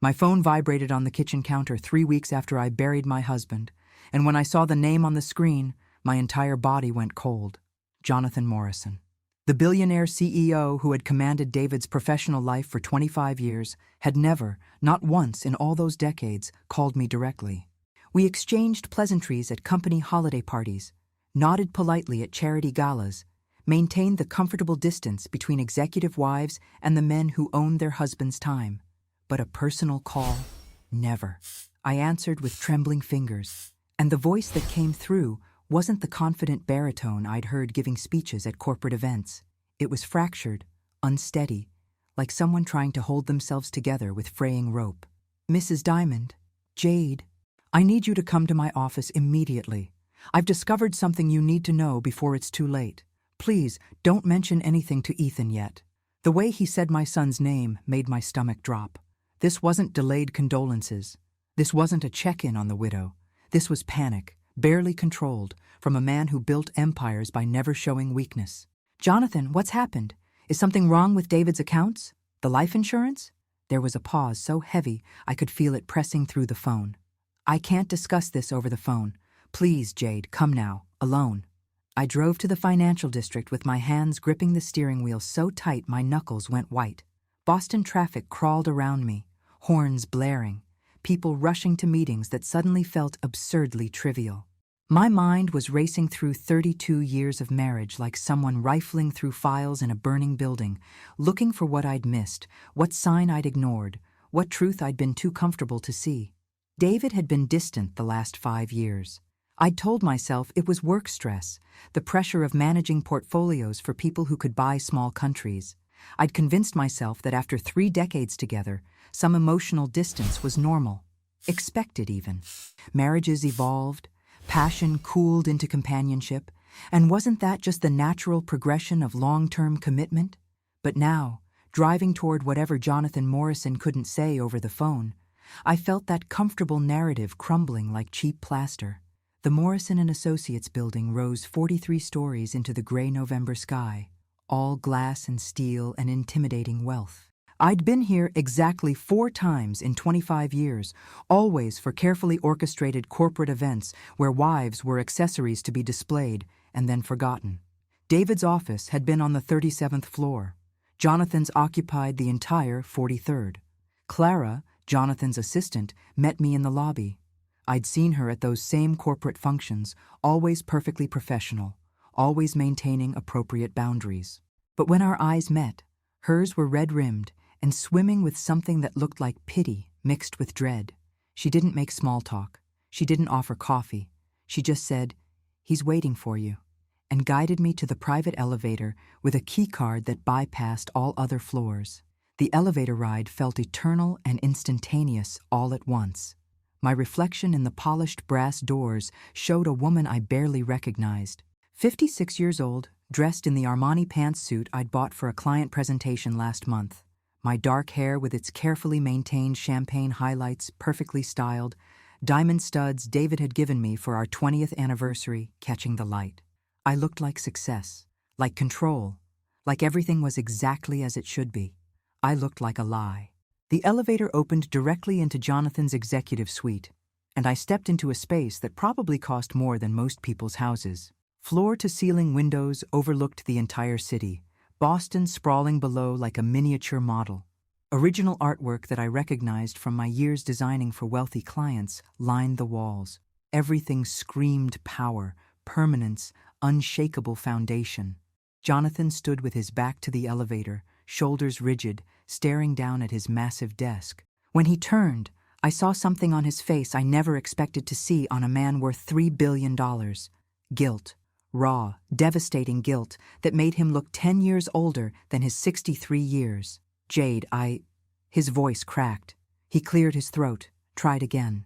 My phone vibrated on the kitchen counter 3 weeks after I buried my husband, and when I saw the name on the screen, my entire body went cold. Jonathan Morrison. The billionaire CEO who had commanded David's professional life for 25 years had never, not once in all those decades, called me directly. We exchanged pleasantries at company holiday parties, nodded politely at charity galas, maintained the comfortable distance between executive wives and the men who owned their husbands' time. But a personal call? Never. I answered with trembling fingers, and the voice that came through wasn't the confident baritone I'd heard giving speeches at corporate events. It was fractured, unsteady, like someone trying to hold themselves together with fraying rope. "Mrs. Diamond, Jade, I need you to come to my office immediately. I've discovered something you need to know before it's too late. Please, don't mention anything to Ethan yet." The way he said my son's name made my stomach drop. This wasn't delayed condolences. This wasn't a check-in on the widow. This was panic, barely controlled, from a man who built empires by never showing weakness. "Jonathan, what's happened? Is something wrong with David's accounts? The life insurance?" There was a pause so heavy I could feel it pressing through the phone. "I can't discuss this over the phone. Please, Jade, come now, alone." I drove to the financial district with my hands gripping the steering wheel so tight my knuckles went white. Boston traffic crawled around me, horns blaring, people rushing to meetings that suddenly felt absurdly trivial. My mind was racing through 32 years of marriage like someone rifling through files in a burning building, looking for what I'd missed, what sign I'd ignored, what truth I'd been too comfortable to see. David had been distant the last 5 years. I'd told myself it was work stress, the pressure of managing portfolios for people who could buy small countries. I'd convinced myself that after 3 decades together, some emotional distance was normal, expected even. Marriages evolved, passion cooled into companionship, and wasn't that just the natural progression of long-term commitment? But now, driving toward whatever Jonathan Morrison couldn't say over the phone, I felt that comfortable narrative crumbling like cheap plaster. The Morrison & Associates building rose 43 stories into the gray November sky, all glass and steel and intimidating wealth. I'd been here exactly 4 times in 25 years, always for carefully orchestrated corporate events where wives were accessories to be displayed and then forgotten. David's office had been on the 37th floor. Jonathan's occupied the entire 43rd. Clara, Jonathan's assistant, met me in the lobby. I'd seen her at those same corporate functions, always perfectly professional, always maintaining appropriate boundaries. But when our eyes met, hers were red-rimmed and swimming with something that looked like pity mixed with dread. She didn't make small talk. She didn't offer coffee. She just said, "He's waiting for you," and guided me to the private elevator with a key card that bypassed all other floors. The elevator ride felt eternal and instantaneous all at once. My reflection in the polished brass doors showed a woman I barely recognized. 56 years old, dressed in the Armani pantsuit I'd bought for a client presentation last month. My dark hair with its carefully maintained champagne highlights perfectly styled, diamond studs David had given me for our 20th anniversary catching the light. I looked like success, like control, like everything was exactly as it should be. I looked like a lie. The elevator opened directly into Jonathan's executive suite, and I stepped into a space that probably cost more than most people's houses. Floor-to-ceiling windows overlooked the entire city, Boston sprawling below like a miniature model. Original artwork that I recognized from my years designing for wealthy clients lined the walls. Everything screamed power, permanence, unshakable foundation. Jonathan stood with his back to the elevator, shoulders rigid, staring down at his massive desk. When he turned, I saw something on his face I never expected to see on a man worth $3 billion. Guilt. Raw, devastating guilt that made him look 10 years older than his 63 years. "Jade, His voice cracked. He cleared his throat, tried again.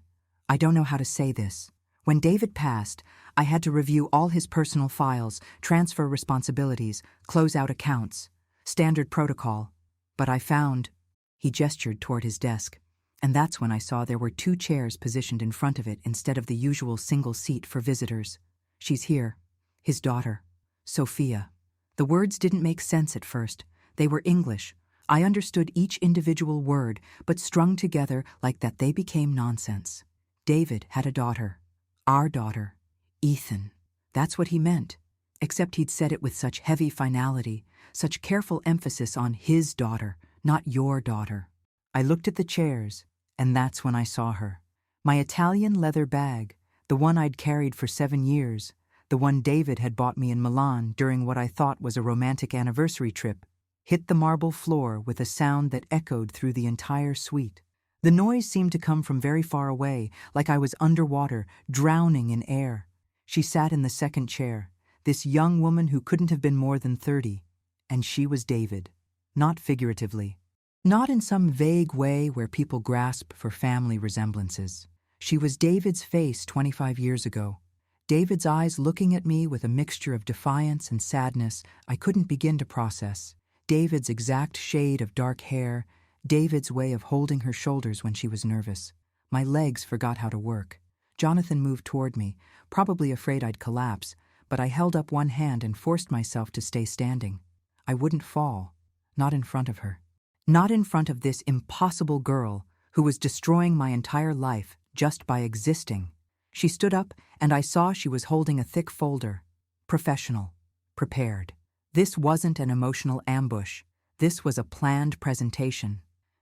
"I don't know how to say this. When David passed, I had to review all his personal files, transfer responsibilities, close out accounts. Standard protocol. But I found..." He gestured toward his desk, and that's when I saw there were 2 chairs positioned in front of it instead of the usual single seat for visitors. "She's here. His daughter, Sophia." The words didn't make sense at first. They were English. I understood each individual word, but strung together like that they became nonsense. David had a daughter. Our daughter. Ethan. That's what he meant. Except he'd said it with such heavy finality, such careful emphasis on his daughter, not your daughter. I looked at the chairs, and that's when I saw her. My Italian leather bag, the one I'd carried for 7 years, the one David had bought me in Milan during what I thought was a romantic anniversary trip, hit the marble floor with a sound that echoed through the entire suite. The noise seemed to come from very far away, like I was underwater, drowning in air. She sat in the second chair, this young woman who couldn't have been more than 30, and she was David. Not figuratively. Not in some vague way where people grasp for family resemblances. She was David's face 25 years ago. David's eyes looking at me with a mixture of defiance and sadness I couldn't begin to process. David's exact shade of dark hair, David's way of holding her shoulders when she was nervous. My legs forgot how to work. Jonathan moved toward me, probably afraid I'd collapse, but I held up one hand and forced myself to stay standing. I wouldn't fall. Not in front of her. Not in front of this impossible girl who was destroying my entire life just by existing. She stood up, and I saw she was holding a thick folder. Professional. Prepared. This wasn't an emotional ambush. This was a planned presentation.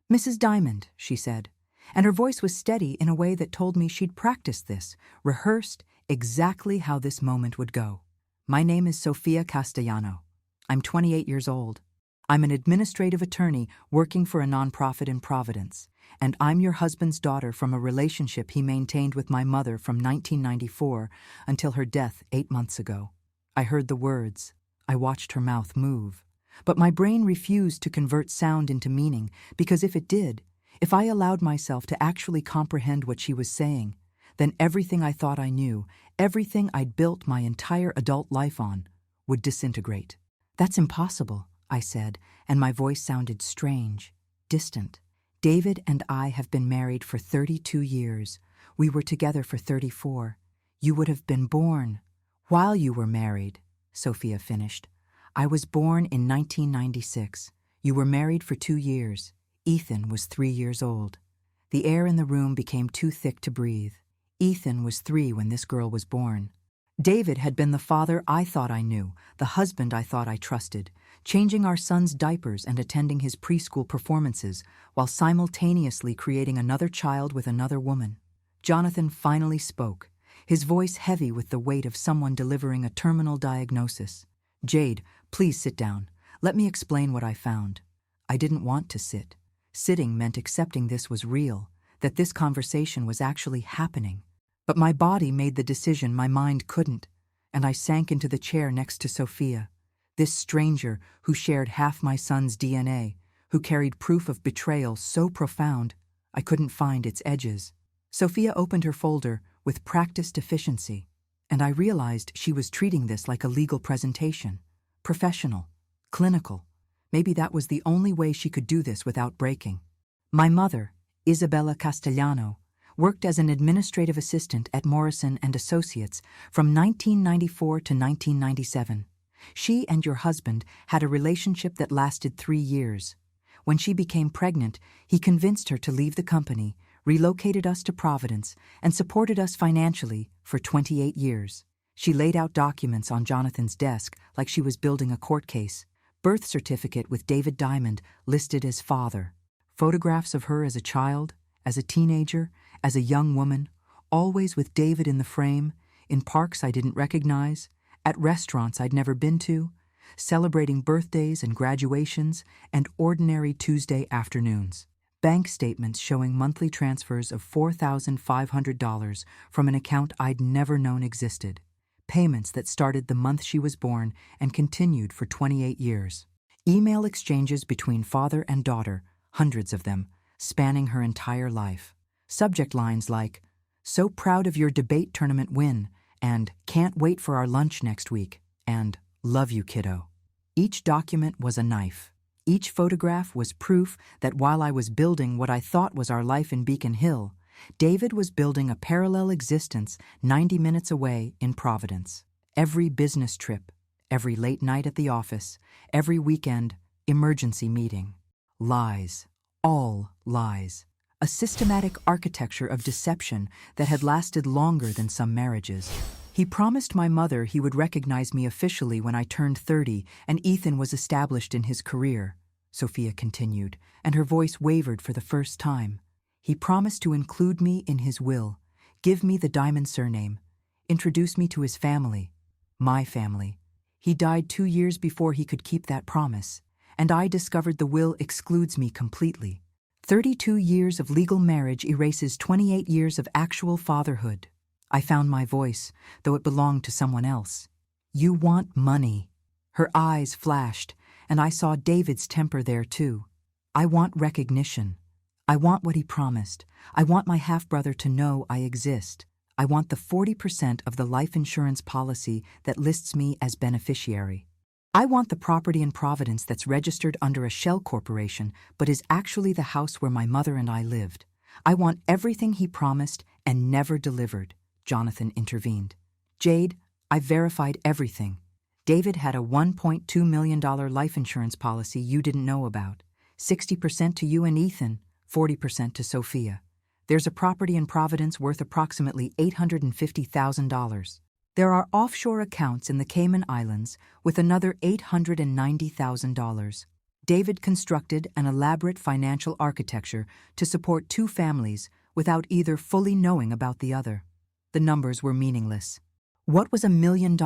"Mrs. Diamond," she said, and her voice was steady in a way that told me she'd practiced this, rehearsed exactly how this moment would go. "My name is Sofia Castellano. I'm 28 years old. I'm an administrative attorney working for a nonprofit in Providence, and I'm your husband's daughter from a relationship he maintained with my mother from 1994 until her death 8 months ago." I heard the words. I watched her mouth move. But my brain refused to convert sound into meaning, because if it did, if I allowed myself to actually comprehend what she was saying, then everything I thought I knew, everything I'd built my entire adult life on, would disintegrate. "That's impossible," I said, and my voice sounded strange, distant. "David and I have been married for 32 years. We were together for 34. You would have been born while you were married," Sophia finished. "I was born in 1996. You were married for 2 years. Ethan was 3 years old." The air in the room became too thick to breathe. Ethan was 3 when this girl was born. David had been the father I thought I knew, the husband I thought I trusted, changing our son's diapers and attending his preschool performances, while simultaneously creating another child with another woman. Jonathan finally spoke, his voice heavy with the weight of someone delivering a terminal diagnosis. "Jade, please sit down. Let me explain what I found." I didn't want to sit. Sitting meant accepting this was real, that this conversation was actually happening. But my body made the decision my mind couldn't, and I sank into the chair next to Sophia, this stranger who shared half my son's DNA, who carried proof of betrayal so profound I couldn't find its edges. Sophia opened her folder with practiced efficiency, and I realized she was treating this like a legal presentation. Professional. Clinical. Maybe that was the only way she could do this without breaking. My mother, Isabella Castellano, worked as an administrative assistant at Morrison & Associates from 1994 to 1997. She and your husband had a relationship that lasted 3 years. When she became pregnant, he convinced her to leave the company, relocated us to Providence, and supported us financially for 28 years. She laid out documents on Jonathan's desk like she was building a court case. Birth certificate with David Diamond listed as father. Photographs of her as a child, as a teenager, as a young woman, always with David in the frame, in parks I didn't recognize, at restaurants I'd never been to, celebrating birthdays and graduations, and ordinary Tuesday afternoons. Bank statements showing monthly transfers of $4,500 from an account I'd never known existed. Payments that started the month she was born and continued for 28 years. Email exchanges between father and daughter, hundreds of them, spanning her entire life. Subject lines like, "So proud of your debate tournament win," and "Can't wait for our lunch next week," and "Love you, kiddo." Each document was a knife. Each photograph was proof that while I was building what I thought was our life in Beacon Hill, David was building a parallel existence 90 minutes away in Providence. Every business trip, every late night at the office, every weekend, emergency meeting. Lies. All lies. A systematic architecture of deception that had lasted longer than some marriages. He promised my mother he would recognize me officially when I turned 30 and Ethan was established in his career, Sophia continued, and her voice wavered for the first time. He promised to include me in his will, give me the Diamond surname, introduce me to his family, my family. He died 2 years before he could keep that promise, and I discovered the will excludes me completely. 32 years of legal marriage erases 28 years of actual fatherhood. I found my voice, though it belonged to someone else. You want money. Her eyes flashed, and I saw David's temper there too. I want recognition. I want what he promised. I want my half-brother to know I exist. I want the 40% of the life insurance policy that lists me as beneficiary. I want the property in Providence that's registered under a shell corporation but is actually the house where my mother and I lived. I want everything he promised and never delivered, Jonathan intervened. Jade, I verified everything. David had a $1.2 million life insurance policy you didn't know about. 60% to you and Ethan, 40% to Sophia. There's a property in Providence worth approximately $850,000. There are offshore accounts in the Cayman Islands with another $890,000. David constructed an elaborate financial architecture to support 2 families without either fully knowing about the other. The numbers were meaningless. What was $1 million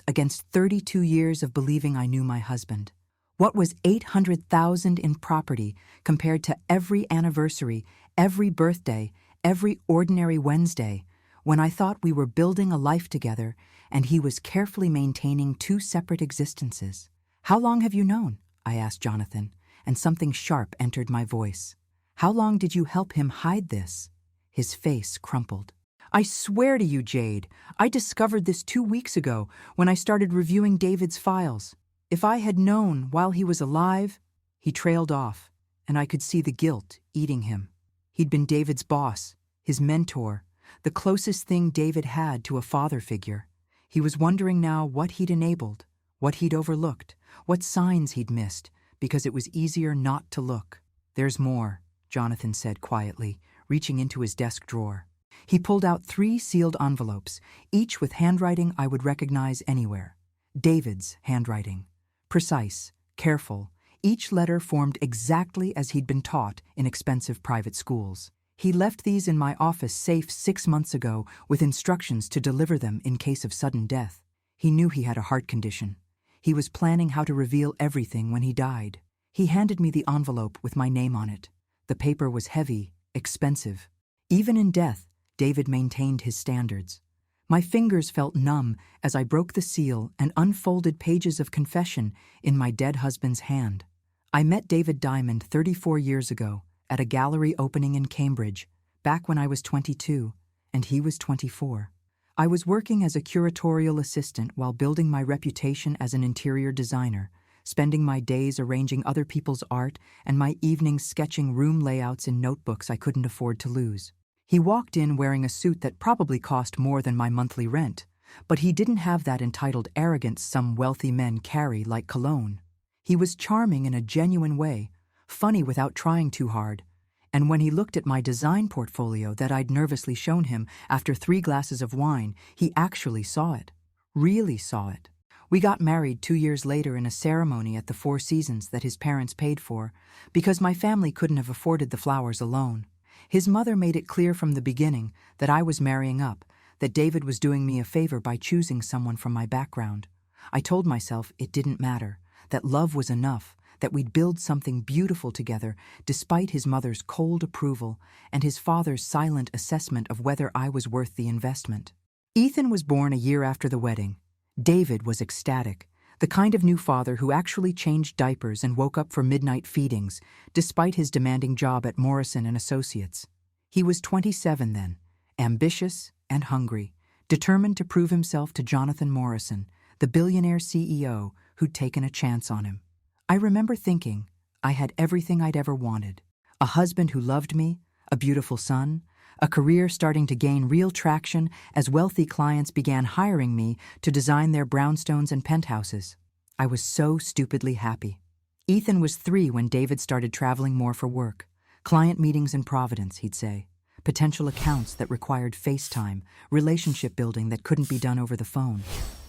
against 32 years of believing I knew my husband? What was $800,000 in property compared to every anniversary, every birthday, every ordinary Wednesday, when I thought we were building a life together and he was carefully maintaining 2 separate existences? How long have you known? I asked Jonathan, and something sharp entered my voice. How long did you help him hide this? His face crumpled. I swear to you, Jade, I discovered this 2 weeks ago when I started reviewing David's files. If I had known while he was alive, he trailed off, and I could see the guilt eating him. He'd been David's boss, his mentor, the closest thing David had to a father figure. He was wondering now what he'd enabled, what he'd overlooked, what signs he'd missed, because it was easier not to look. There's more, Jonathan said quietly, reaching into his desk drawer. He pulled out 3 sealed envelopes, each with handwriting I would recognize anywhere. David's handwriting. Precise, careful, each letter formed exactly as he'd been taught in expensive private schools. He left these in my office safe 6 months ago with instructions to deliver them in case of sudden death. He knew he had a heart condition. He was planning how to reveal everything when he died. He handed me the envelope with my name on it. The paper was heavy, expensive. Even in death, David maintained his standards. My fingers felt numb as I broke the seal and unfolded pages of confession in my dead husband's hand. I met David Diamond 34 years ago at a gallery opening in Cambridge, back when I was 22 and he was 24. I was working as a curatorial assistant while building my reputation as an interior designer, spending my days arranging other people's art and my evenings sketching room layouts in notebooks I couldn't afford to lose. He walked in wearing a suit that probably cost more than my monthly rent, but he didn't have that entitled arrogance some wealthy men carry like cologne. He was charming in a genuine way, funny without trying too hard, and when he looked at my design portfolio that I'd nervously shown him after 3 glasses of wine, he actually saw it, really saw it. We got married 2 years later in a ceremony at the Four Seasons that his parents paid for, because my family couldn't have afforded the flowers alone. His mother made it clear from the beginning that I was marrying up, that David was doing me a favor by choosing someone from my background. I told myself it didn't matter, that love was enough, that we'd build something beautiful together despite his mother's cold approval and his father's silent assessment of whether I was worth the investment. Ethan was born a year after the wedding. David was ecstatic, the kind of new father who actually changed diapers and woke up for midnight feedings, despite his demanding job at Morrison & Associates. He was 27 then, ambitious and hungry, determined to prove himself to Jonathan Morrison, the billionaire CEO who'd taken a chance on him. I remember thinking I had everything I'd ever wanted: a husband who loved me, a beautiful son, a career starting to gain real traction as wealthy clients began hiring me to design their brownstones and penthouses. I was so stupidly happy. Ethan was 3 when David started traveling more for work. Client meetings in Providence, he'd say. Potential accounts that required FaceTime, relationship building that couldn't be done over the phone.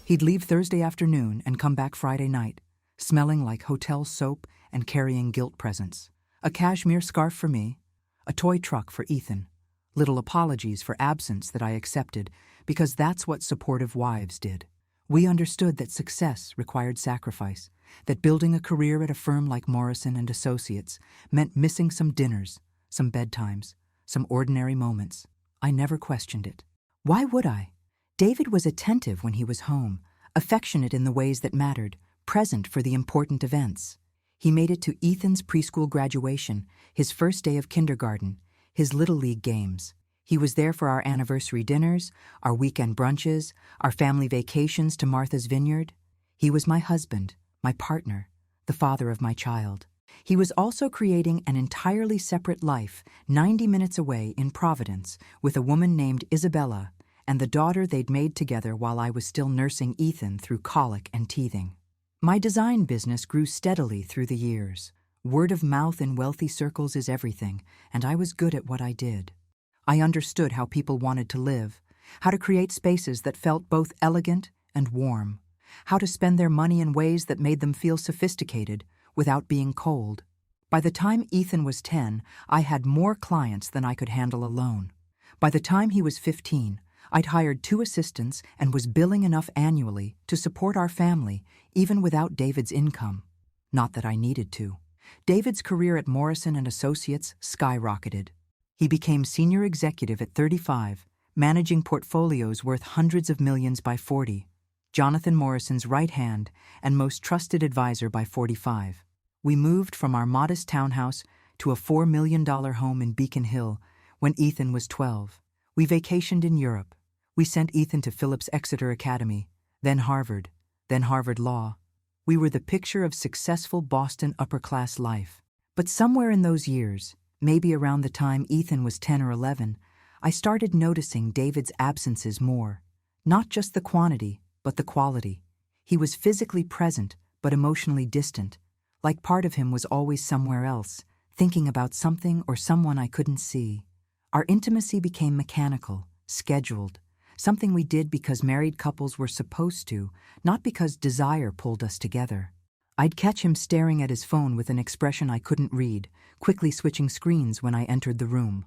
He'd leave Thursday afternoon and come back Friday night, smelling like hotel soap and carrying guilt presents. A cashmere scarf for me, a toy truck for Ethan. Little apologies for absence that I accepted because that's what supportive wives did. We understood that success required sacrifice, that building a career at a firm like Morrison and Associates meant missing some dinners, some bedtimes, some ordinary moments. I never questioned it. Why would I? David was attentive when he was home, affectionate in the ways that mattered, present for the important events. He made it to Ethan's preschool graduation, his first day of kindergarten, his Little League games. He was there for our anniversary dinners, our weekend brunches, our family vacations to Martha's Vineyard. He was my husband, my partner, the father of my child. He was also creating an entirely separate life 90 minutes away in Providence with a woman named Isabella and the daughter they'd made together while I was still nursing Ethan through colic and teething. My design business grew steadily through the years. Word of mouth in wealthy circles is everything, and I was good at what I did. I understood how people wanted to live, how to create spaces that felt both elegant and warm, how to spend their money in ways that made them feel sophisticated without being cold. By the time Ethan was 10, I had more clients than I could handle alone. By the time he was 15, I'd hired 2 assistants and was billing enough annually to support our family, even without David's income. Not that I needed to. David's career at Morrison and Associates skyrocketed. He became senior executive at 35, managing portfolios worth hundreds of millions by 40, Jonathan Morrison's right hand and most trusted advisor by 45. We moved from our modest townhouse to a $4 million home in Beacon Hill when Ethan was 12. We vacationed in Europe. We sent Ethan to Phillips Exeter Academy, then Harvard Law. We were the picture of successful Boston upper-class life. But somewhere in those years, maybe around the time Ethan was 10 or 11, I started noticing David's absences more. Not just the quantity, but the quality. He was physically present, but emotionally distant, like part of him was always somewhere else, thinking about something or someone I couldn't see. Our intimacy became mechanical, scheduled, something we did because married couples were supposed to, not because desire pulled us together. I'd catch him staring at his phone with an expression I couldn't read, quickly switching screens when I entered the room.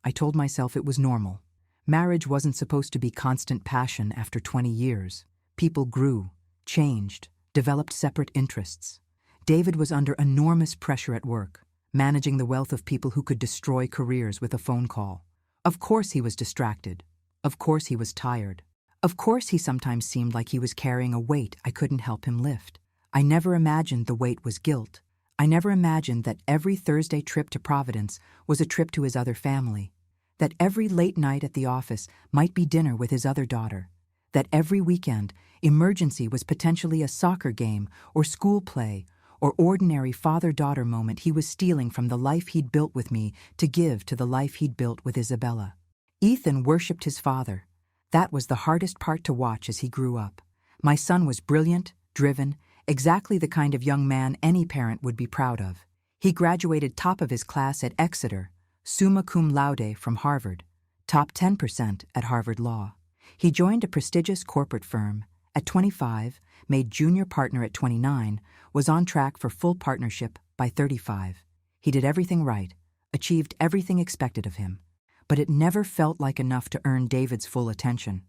I told myself it was normal. Marriage wasn't supposed to be constant passion after 20 years. People grew, changed, developed separate interests. David was under enormous pressure at work, managing the wealth of people who could destroy careers with a phone call. Of course he was distracted. Of course he was tired. Of course he sometimes seemed like he was carrying a weight I couldn't help him lift. I never imagined the weight was guilt. I never imagined that every Thursday trip to Providence was a trip to his other family, that every late night at the office might be dinner with his other daughter, that every weekend emergency was potentially a soccer game or school play or ordinary father-daughter moment he was stealing from the life he'd built with me to give to the life he'd built with Isabella. Ethan worshipped his father. That was the hardest part to watch as he grew up. My son was brilliant, driven, exactly the kind of young man any parent would be proud of. He graduated top of his class at Exeter, summa cum laude from Harvard, top 10% at Harvard Law. He joined a prestigious corporate firm. At 25, made junior partner at 29, was on track for full partnership by 35. He did everything right, achieved everything expected of him. But it never felt like enough to earn David's full attention.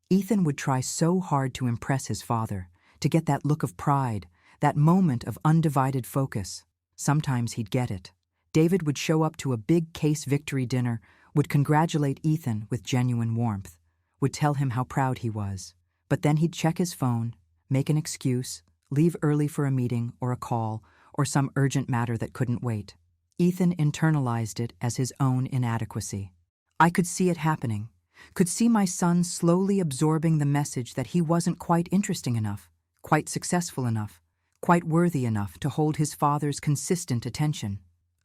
Ethan would try so hard to impress his father, to get that look of pride, that moment of undivided focus. Sometimes he'd get it. David would show up to a big case victory dinner, would congratulate Ethan with genuine warmth, would tell him how proud he was. But then he'd check his phone, make an excuse, leave early for a meeting or a call or some urgent matter that couldn't wait. Ethan internalized it as his own inadequacy. I could see it happening, could see my son slowly absorbing the message that he wasn't quite interesting enough, quite successful enough, quite worthy enough to hold his father's consistent attention.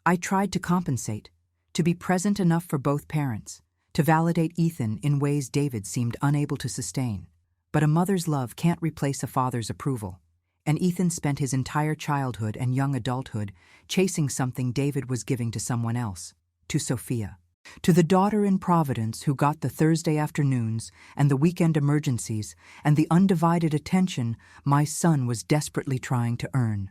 I tried to compensate, to be present enough for both parents, to validate Ethan in ways David seemed unable to sustain. But a mother's love can't replace a father's approval. And Ethan spent his entire childhood and young adulthood chasing something David was giving to someone else, to Sophia. To the daughter in Providence who got the Thursday afternoons and the weekend emergencies and the undivided attention my son was desperately trying to earn.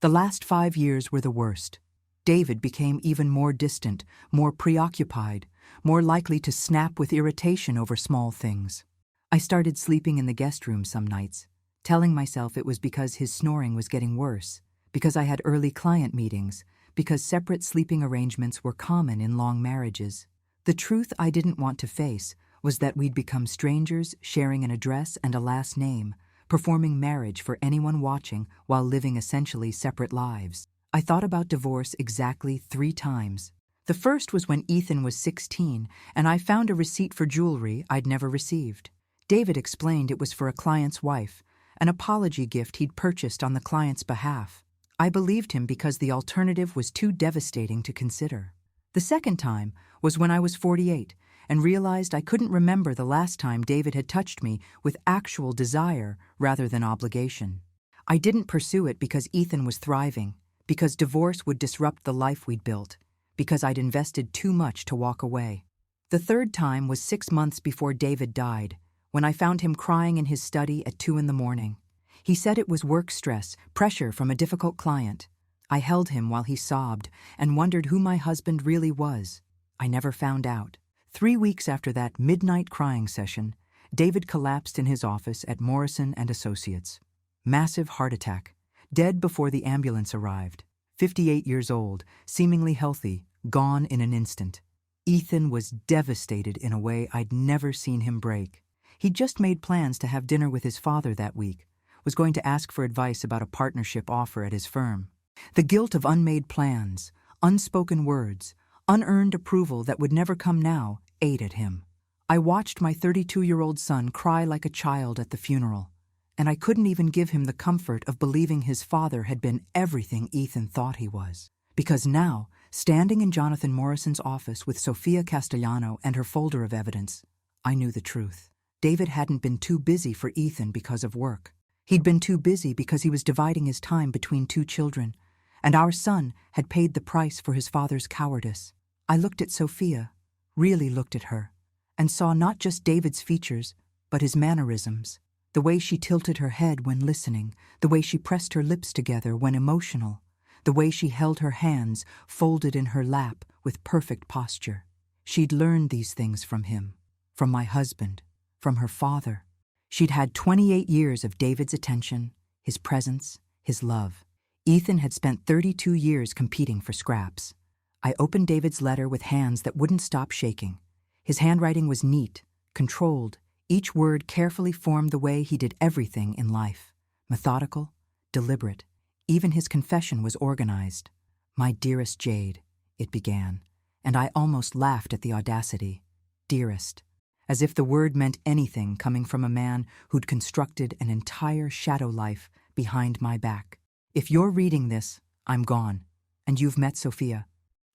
The last 5 years were the worst. David became even more distant, more preoccupied, more likely to snap with irritation over small things. I started sleeping in the guest room some nights, telling myself it was because his snoring was getting worse, because I had early client meetings, because separate sleeping arrangements were common in long marriages. The truth I didn't want to face was that we'd become strangers, sharing an address and a last name, performing marriage for anyone watching while living essentially separate lives. I thought about divorce exactly 3 times. The first was when Ethan was 16 and I found a receipt for jewelry I'd never received. David explained it was for a client's wife, an apology gift he'd purchased on the client's behalf. I believed him because the alternative was too devastating to consider. The second time was when I was 48 and realized I couldn't remember the last time David had touched me with actual desire rather than obligation. I didn't pursue it because Ethan was thriving, because divorce would disrupt the life we'd built, because I'd invested too much to walk away. The third time was 6 months before David died, when I found him crying in his study at 2 a.m. He said it was work stress, pressure from a difficult client. I held him while he sobbed and wondered who my husband really was. I never found out. 3 weeks after that midnight crying session, David collapsed in his office at Morrison & Associates. Massive heart attack, dead before the ambulance arrived. 58 years old, seemingly healthy, gone in an instant. Ethan was devastated in a way I'd never seen him break. He'd just made plans to have dinner with his father that week, was going to ask for advice about a partnership offer at his firm. The guilt of unmade plans, unspoken words, unearned approval that would never come now ate at him. I watched my 32-year-old son cry like a child at the funeral, and I couldn't even give him the comfort of believing his father had been everything Ethan thought he was. Because now, standing in Jonathan Morrison's office with Sophia Castellano and her folder of evidence, I knew the truth. David hadn't been too busy for Ethan because of work. He'd been too busy because he was dividing his time between 2 children, and our son had paid the price for his father's cowardice. I looked at Sophia, really looked at her, and saw not just David's features, but his mannerisms, the way she tilted her head when listening, the way she pressed her lips together when emotional, the way she held her hands folded in her lap with perfect posture. She'd learned these things from him, from my husband, from her father. She'd had 28 years of David's attention, his presence, his love. Ethan had spent 32 years competing for scraps. I opened David's letter with hands that wouldn't stop shaking. His handwriting was neat, controlled, each word carefully formed the way he did everything in life. Methodical, deliberate. Even his confession was organized. "My dearest Jade," it began, and I almost laughed at the audacity. Dearest. As if the word meant anything coming from a man who'd constructed an entire shadow life behind my back. If you're reading this, I'm gone, and you've met Sophia.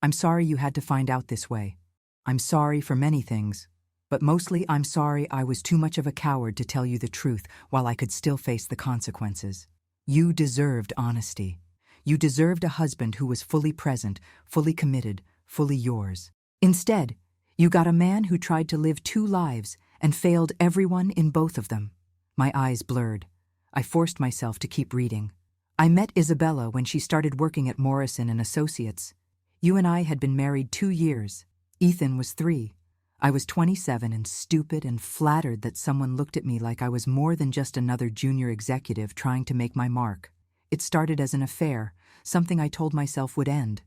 I'm sorry you had to find out this way. I'm sorry for many things, but mostly I'm sorry I was too much of a coward to tell you the truth while I could still face the consequences. You deserved honesty. You deserved a husband who was fully present, fully committed, fully yours. Instead, you got a man who tried to live 2 lives and failed everyone in both of them. My eyes blurred. I forced myself to keep reading. I met Isabella when she started working at Morrison & Associates. You and I had been married 2 years. Ethan was 3. I was 27 and stupid and flattered that someone looked at me like I was more than just another junior executive trying to make my mark. It started as an affair, something I told myself would end.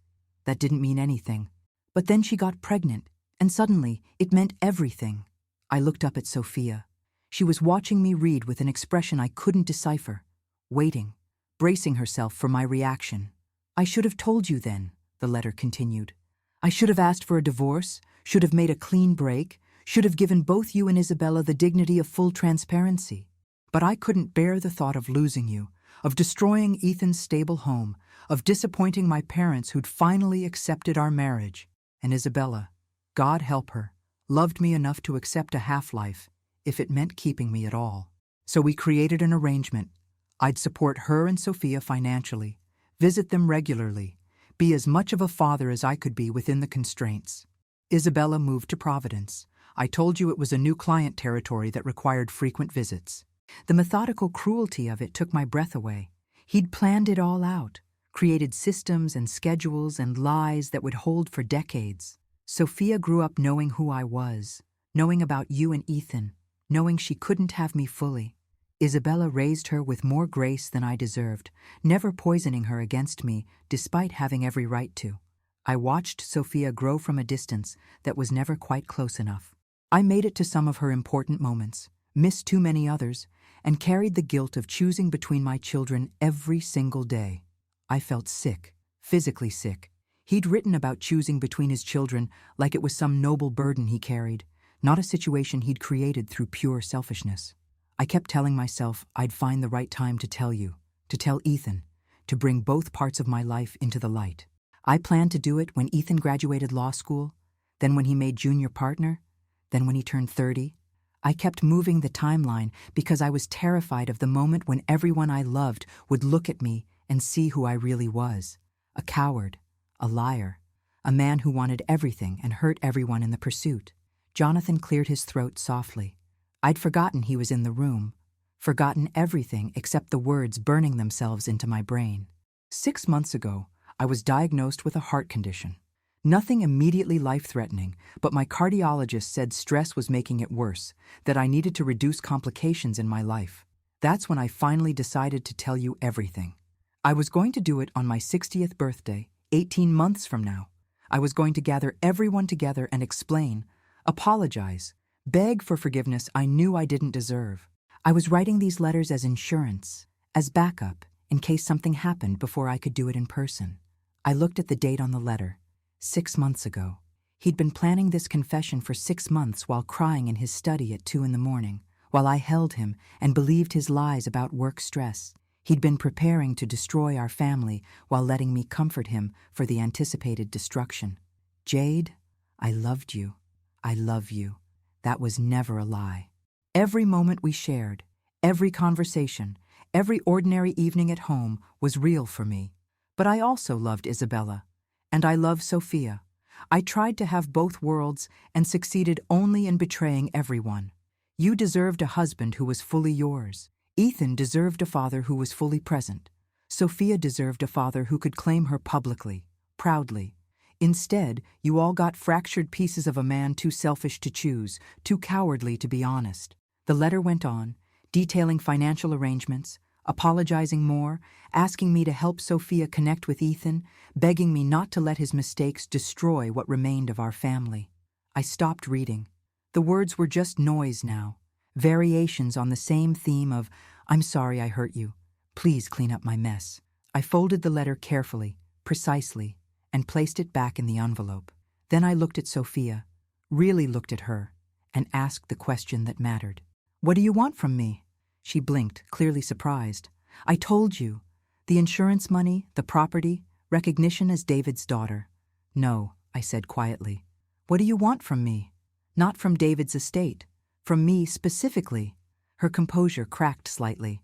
That didn't mean anything. But then she got pregnant, and suddenly it meant everything. I looked up at Sophia. She was watching me read with an expression I couldn't decipher, waiting, bracing herself for my reaction. "I should have told you then," the letter continued. "I should have asked for a divorce, should have made a clean break, should have given both you and Isabella the dignity of full transparency. But I couldn't bear the thought of losing you, of destroying Ethan's stable home, of disappointing my parents who'd finally accepted our marriage. And Isabella, God help her, loved me enough to accept a half-life, if it meant keeping me at all. So we created an arrangement, I'd support her and Sophia financially, visit them regularly, be as much of a father as I could be within the constraints. Isabella moved to Providence. I told you it was a new client territory that required frequent visits. The methodical cruelty of it took my breath away. He'd planned it all out, created systems and schedules and lies that would hold for decades. Sophia grew up knowing who I was, knowing about you and Ethan, knowing she couldn't have me fully. Isabella raised her with more grace than I deserved, never poisoning her against me, despite having every right to. I watched Sophia grow from a distance that was never quite close enough. I made it to some of her important moments, missed too many others, and carried the guilt of choosing between my children every single day. I felt sick, physically sick. He'd written about choosing between his children like it was some noble burden he carried, not a situation he'd created through pure selfishness. I kept telling myself I'd find the right time to tell you, to tell Ethan, to bring both parts of my life into the light. I planned to do it when Ethan graduated law school, then when he made junior partner, then when he turned 30. I kept moving the timeline because I was terrified of the moment when everyone I loved would look at me and see who I really was. A coward, a liar, a man who wanted everything and hurt everyone in the pursuit. Jonathan cleared his throat softly. I'd forgotten he was in the room, forgotten everything except the words burning themselves into my brain. 6 months ago, I was diagnosed with a heart condition. Nothing immediately life-threatening, but my cardiologist said stress was making it worse, that I needed to reduce complications in my life. That's when I finally decided to tell you everything. I was going to do it on my 60th birthday, 18 months from now. I was going to gather everyone together and explain, apologize, beg for forgiveness I knew I didn't deserve. I was writing these letters as insurance, as backup, in case something happened before I could do it in person. I looked at the date on the letter. 6 months ago. He'd been planning this confession for 6 months while crying in his study at 2 a.m, while I held him and believed his lies about work stress. He'd been preparing to destroy our family while letting me comfort him for the anticipated destruction. Jade, I loved you. I love you. That was never a lie. Every moment we shared, every conversation, every ordinary evening at home was real for me. But I also loved Isabella. And I love Sophia. I tried to have both worlds and succeeded only in betraying everyone. You deserved a husband who was fully yours. Ethan deserved a father who was fully present. Sophia deserved a father who could claim her publicly, proudly. Instead, you all got fractured pieces of a man too selfish to choose, too cowardly to be honest. The letter went on, detailing financial arrangements, apologizing more, asking me to help Sophia connect with Ethan, begging me not to let his mistakes destroy what remained of our family. I stopped reading. The words were just noise now, variations on the same theme of, I'm sorry I hurt you. Please clean up my mess. I folded the letter carefully, precisely, and placed it back in the envelope. Then I looked at Sophia, really looked at her, and asked the question that mattered. What do you want from me? She blinked, clearly surprised. I told you. The insurance money, the property, recognition as David's daughter. No, I said quietly. What do you want from me? Not from David's estate. From me specifically. Her composure cracked slightly.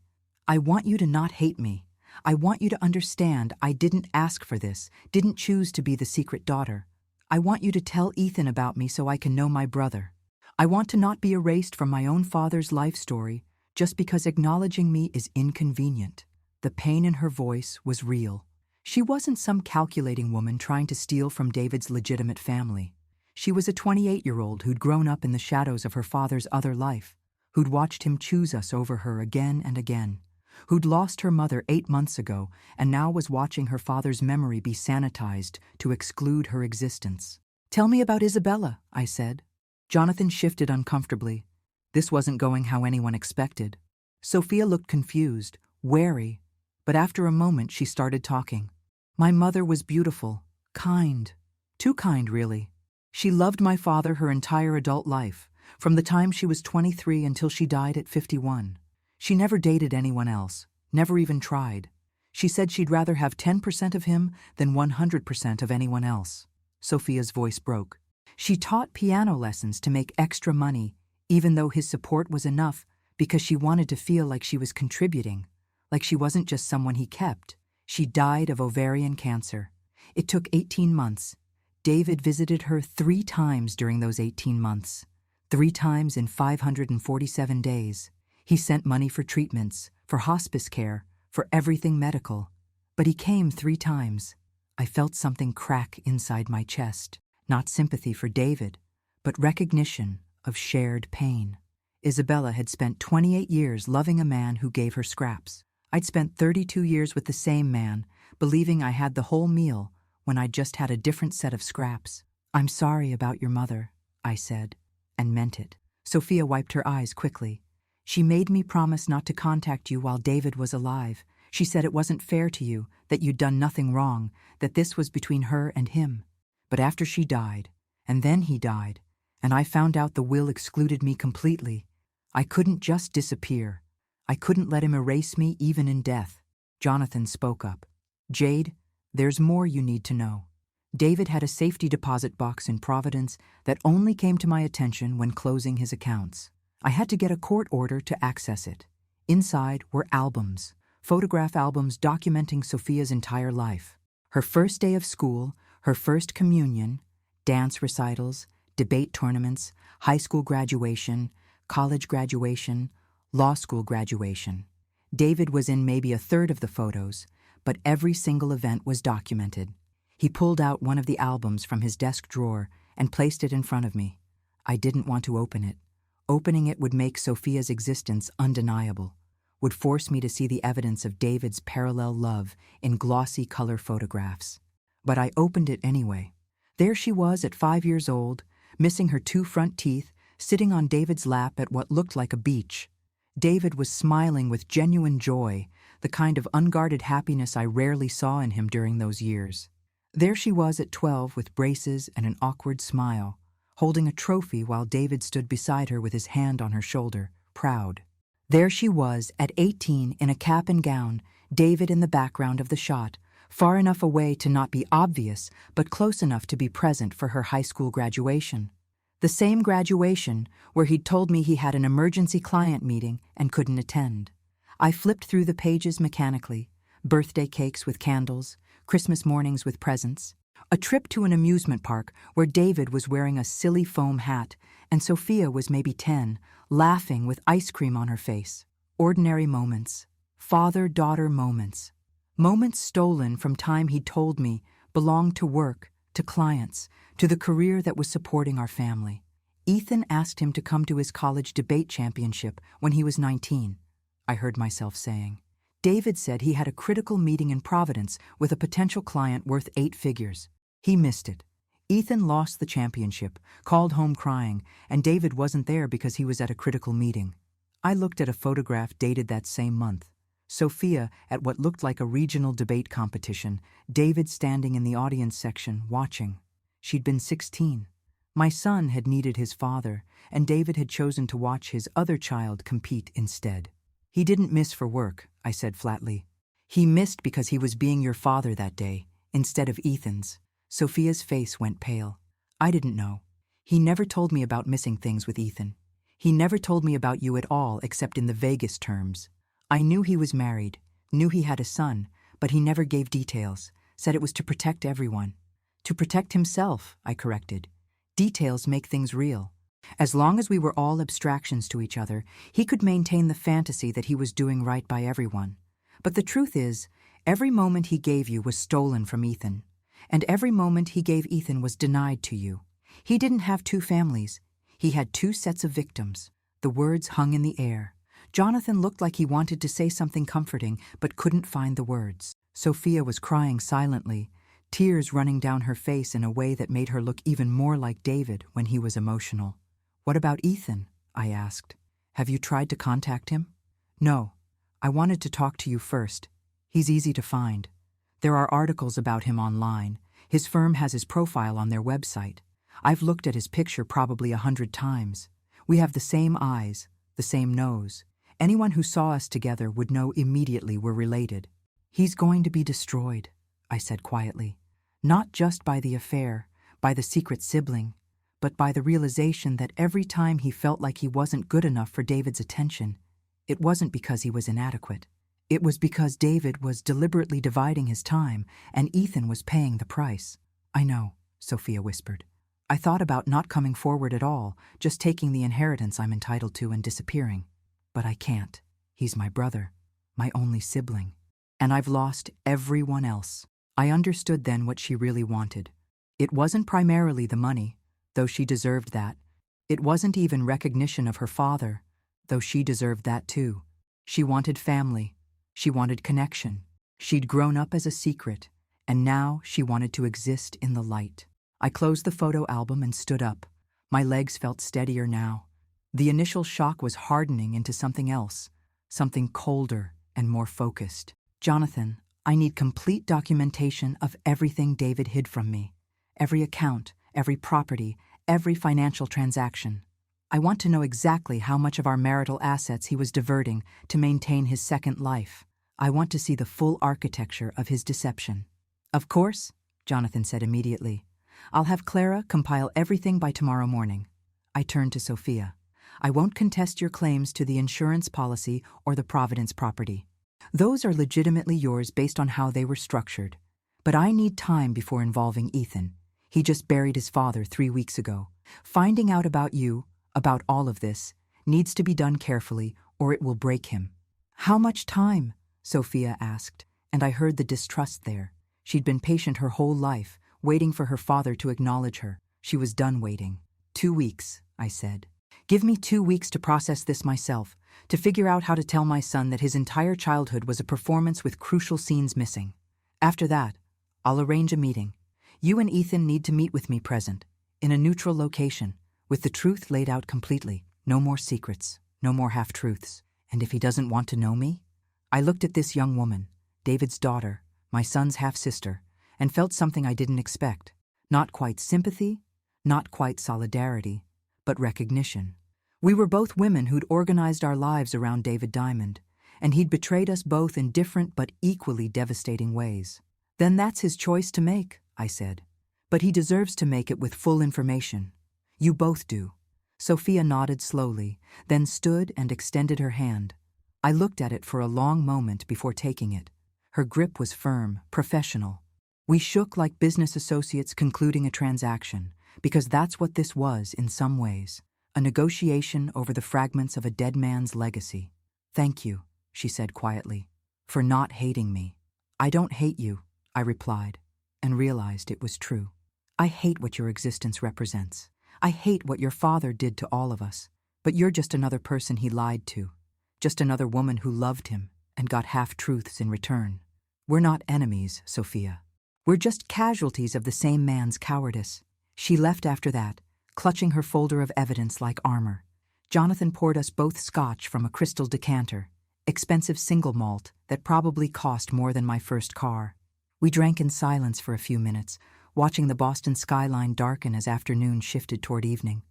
I want you to not hate me. I want you to understand I didn't ask for this, didn't choose to be the secret daughter. I want you to tell Ethan about me so I can know my brother. I want to not be erased from my own father's life story just because acknowledging me is inconvenient. The pain in her voice was real. She wasn't some calculating woman trying to steal from David's legitimate family. She was a 28-year-old who'd grown up in the shadows of her father's other life, who'd watched him choose us over her again and again, who'd lost her mother 8 months ago and now was watching her father's memory be sanitized to exclude her existence. Tell me about Isabella, I said. Jonathan shifted uncomfortably. This wasn't going how anyone expected. Sophia looked confused, wary, but after a moment she started talking. My mother was beautiful, kind. Too kind, really. She loved my father her entire adult life, from the time she was 23 until she died at 51. She never dated anyone else, never even tried. She said she'd rather have 10% of him than 100% of anyone else. Sophia's voice broke. She taught piano lessons to make extra money, even though his support was enough, because she wanted to feel like she was contributing, like she wasn't just someone he kept. She died of ovarian cancer. It took 18 months. David visited her 3 times during those 18 months. 3 times in 547 days. He sent money for treatments, for hospice care, for everything medical. But he came 3 times. I felt something crack inside my chest. Not sympathy for David, but recognition of shared pain. Isabella had spent 28 years loving a man who gave her scraps. I'd spent 32 years with the same man, believing I had the whole meal when I'd just had a different set of scraps. "I'm sorry about your mother," I said, and meant it. Sophia wiped her eyes quickly. "She made me promise not to contact you while David was alive. She said it wasn't fair to you, that you'd done nothing wrong, that this was between her and him. But after she died, and then he died, and I found out the will excluded me completely, I couldn't just disappear. I couldn't let him erase me even in death." Jonathan spoke up. "Jade, there's more you need to know. David had a safety deposit box in Providence that only came to my attention when closing his accounts. I had to get a court order to access it. Inside were albums, photograph albums documenting Sophia's entire life. Her first day of school, her first communion, dance recitals, debate tournaments, high school graduation, college graduation, law school graduation. David was in maybe a third of the photos, but every single event was documented. He pulled out one of the albums from his desk drawer and placed it in front of me. I didn't want to open it. Opening it would make Sophia's existence undeniable, would force me to see the evidence of David's parallel love in glossy color photographs. But I opened it anyway. There she was at 5 years old, missing her 2 front teeth, sitting on David's lap at what looked like a beach. David was smiling with genuine joy, the kind of unguarded happiness I rarely saw in him during those years. There she was at 12 with braces and an awkward smile, holding a trophy while David stood beside her with his hand on her shoulder, proud. There she was at 18 in a cap and gown, David in the background of the shot, far enough away to not be obvious, but close enough to be present for her high school graduation. The same graduation where he'd told me he had an emergency client meeting and couldn't attend. I flipped through the pages mechanically. Birthday cakes with candles, Christmas mornings with presents, a trip to an amusement park where David was wearing a silly foam hat and Sophia was maybe 10, laughing with ice cream on her face. Ordinary moments, father-daughter moments. Moments stolen from time he'd told me belonged to work, to clients, to the career that was supporting our family. Ethan asked him to come to his college debate championship when he was 19, I heard myself saying. David said he had a critical meeting in Providence with a potential client worth 8 figures. He missed it. Ethan lost the championship, called home crying, and David wasn't there because he was at a critical meeting. I looked at a photograph dated that same month. Sophia at what looked like a regional debate competition, David standing in the audience section, watching. She'd been 16. My son had needed his father, and David had chosen to watch his other child compete instead. He didn't miss for work, I said flatly. He missed because he was being your father that day, instead of Ethan's. Sophia's face went pale. I didn't know. He never told me about missing things with Ethan. He never told me about you at all except in the vaguest terms. I knew he was married, knew he had a son, but he never gave details, said it was to protect everyone. To protect himself, I corrected. Details make things real. As long as we were all abstractions to each other, he could maintain the fantasy that he was doing right by everyone. But the truth is, every moment he gave you was stolen from Ethan, and every moment he gave Ethan was denied to you. He didn't have 2 families. He had 2 sets of victims. The words hung in the air. Jonathan looked like he wanted to say something comforting, but couldn't find the words. Sophia was crying silently, tears running down her face in a way that made her look even more like David when he was emotional. What about Ethan? I asked. Have you tried to contact him? No. I wanted to talk to you first. He's easy to find. There are articles about him online. His firm has his profile on their website. I've looked at his picture probably 100 times. We have the same eyes, the same nose. Anyone who saw us together would know immediately we're related. He's going to be destroyed, I said quietly. Not just by the affair, by the secret sibling, but by the realization that every time he felt like he wasn't good enough for David's attention, it wasn't because he was inadequate. It was because David was deliberately dividing his time and Ethan was paying the price. I know, Sophia whispered. I thought about not coming forward at all, just taking the inheritance I'm entitled to and disappearing. But I can't. He's my brother, my only sibling. And I've lost everyone else. I understood then what she really wanted. It wasn't primarily the money, though she deserved that. It wasn't even recognition of her father, though she deserved that too. She wanted family. She wanted connection. She'd grown up as a secret, and now she wanted to exist in the light. I closed the photo album and stood up. My legs felt steadier now. The initial shock was hardening into something else, something colder and more focused. Jonathan, I need complete documentation of everything David hid from me. Every account, every property, every financial transaction. I want to know exactly how much of our marital assets he was diverting to maintain his second life. I want to see the full architecture of his deception. Of course, Jonathan said immediately. I'll have Clara compile everything by tomorrow morning. I turned to Sophia. I won't contest your claims to the insurance policy or the Providence property. Those are legitimately yours based on how they were structured. But I need time before involving Ethan. He just buried his father 3 weeks ago. Finding out about you, about all of this, needs to be done carefully or it will break him. How much time? Sophia asked, and I heard the distrust there. She'd been patient her whole life, waiting for her father to acknowledge her. She was done waiting. 2 weeks, I said. Give me 2 weeks to process this myself, to figure out how to tell my son that his entire childhood was a performance with crucial scenes missing. After that, I'll arrange a meeting. You and Ethan need to meet with me present, in a neutral location, with the truth laid out completely. No more secrets, no more half-truths. And if he doesn't want to know me? I looked at this young woman, David's daughter, my son's half-sister, and felt something I didn't expect. Not quite sympathy, not quite solidarity, but recognition. We were both women who'd organized our lives around David Diamond, and he'd betrayed us both in different but equally devastating ways. Then that's his choice to make, I said. But he deserves to make it with full information. You both do. Sophia nodded slowly, then stood and extended her hand. I looked at it for a long moment before taking it. Her grip was firm, professional. We shook like business associates concluding a transaction, because that's what this was in some ways, a negotiation over the fragments of a dead man's legacy. Thank you, she said quietly, for not hating me. I don't hate you, I replied, and realized it was true. I hate what your existence represents. I hate what your father did to all of us, but you're just another person he lied to, just another woman who loved him and got half-truths in return. We're not enemies, Sophia. We're just casualties of the same man's cowardice. She left after that, clutching her folder of evidence like armor. Jonathan poured us both scotch from a crystal decanter, expensive single malt that probably cost more than my first car. We drank in silence for a few minutes, watching the Boston skyline darken as afternoon shifted toward evening.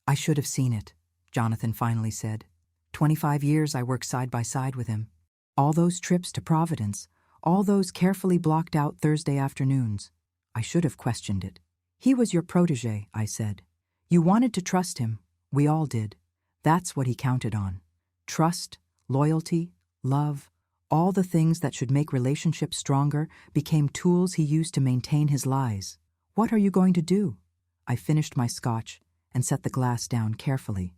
I should have seen it, Jonathan finally said. 25 years I worked side by side with him. All those trips to Providence, all those carefully blocked out Thursday afternoons. I should have questioned it. He was your protege, I said. You wanted to trust him. We all did. That's what he counted on. Trust, loyalty, love, all the things that should make relationships stronger became tools he used to maintain his lies. What are you going to do? I finished my scotch and set the glass down carefully.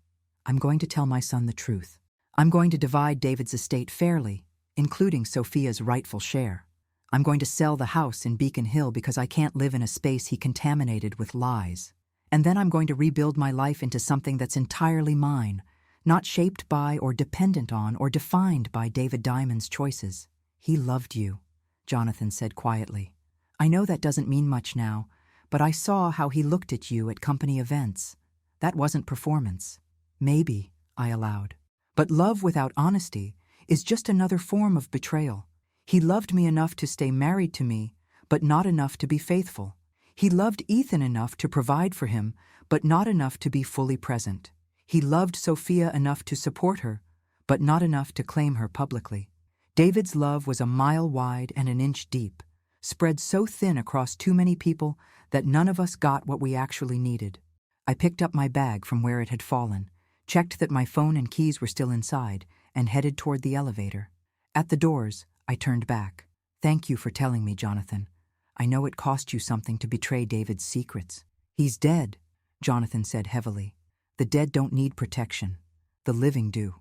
I'm going to tell my son the truth. I'm going to divide David's estate fairly, including Sophia's rightful share. I'm going to sell the house in Beacon Hill because I can't live in a space he contaminated with lies. And then I'm going to rebuild my life into something that's entirely mine, not shaped by or dependent on or defined by David Diamond's choices. He loved you, Jonathan said quietly. I know that doesn't mean much now, but I saw how he looked at you at company events. That wasn't performance. Maybe, I allowed. But love without honesty is just another form of betrayal. He loved me enough to stay married to me, but not enough to be faithful. He loved Ethan enough to provide for him, but not enough to be fully present. He loved Sophia enough to support her, but not enough to claim her publicly. David's love was a mile wide and an inch deep, spread so thin across too many people that none of us got what we actually needed. I picked up my bag from where it had fallen, checked that my phone and keys were still inside, and headed toward the elevator. At the doors, I turned back. Thank you for telling me, Jonathan. I know it cost you something to betray David's secrets. He's dead, Jonathan said heavily. The dead don't need protection. The living do.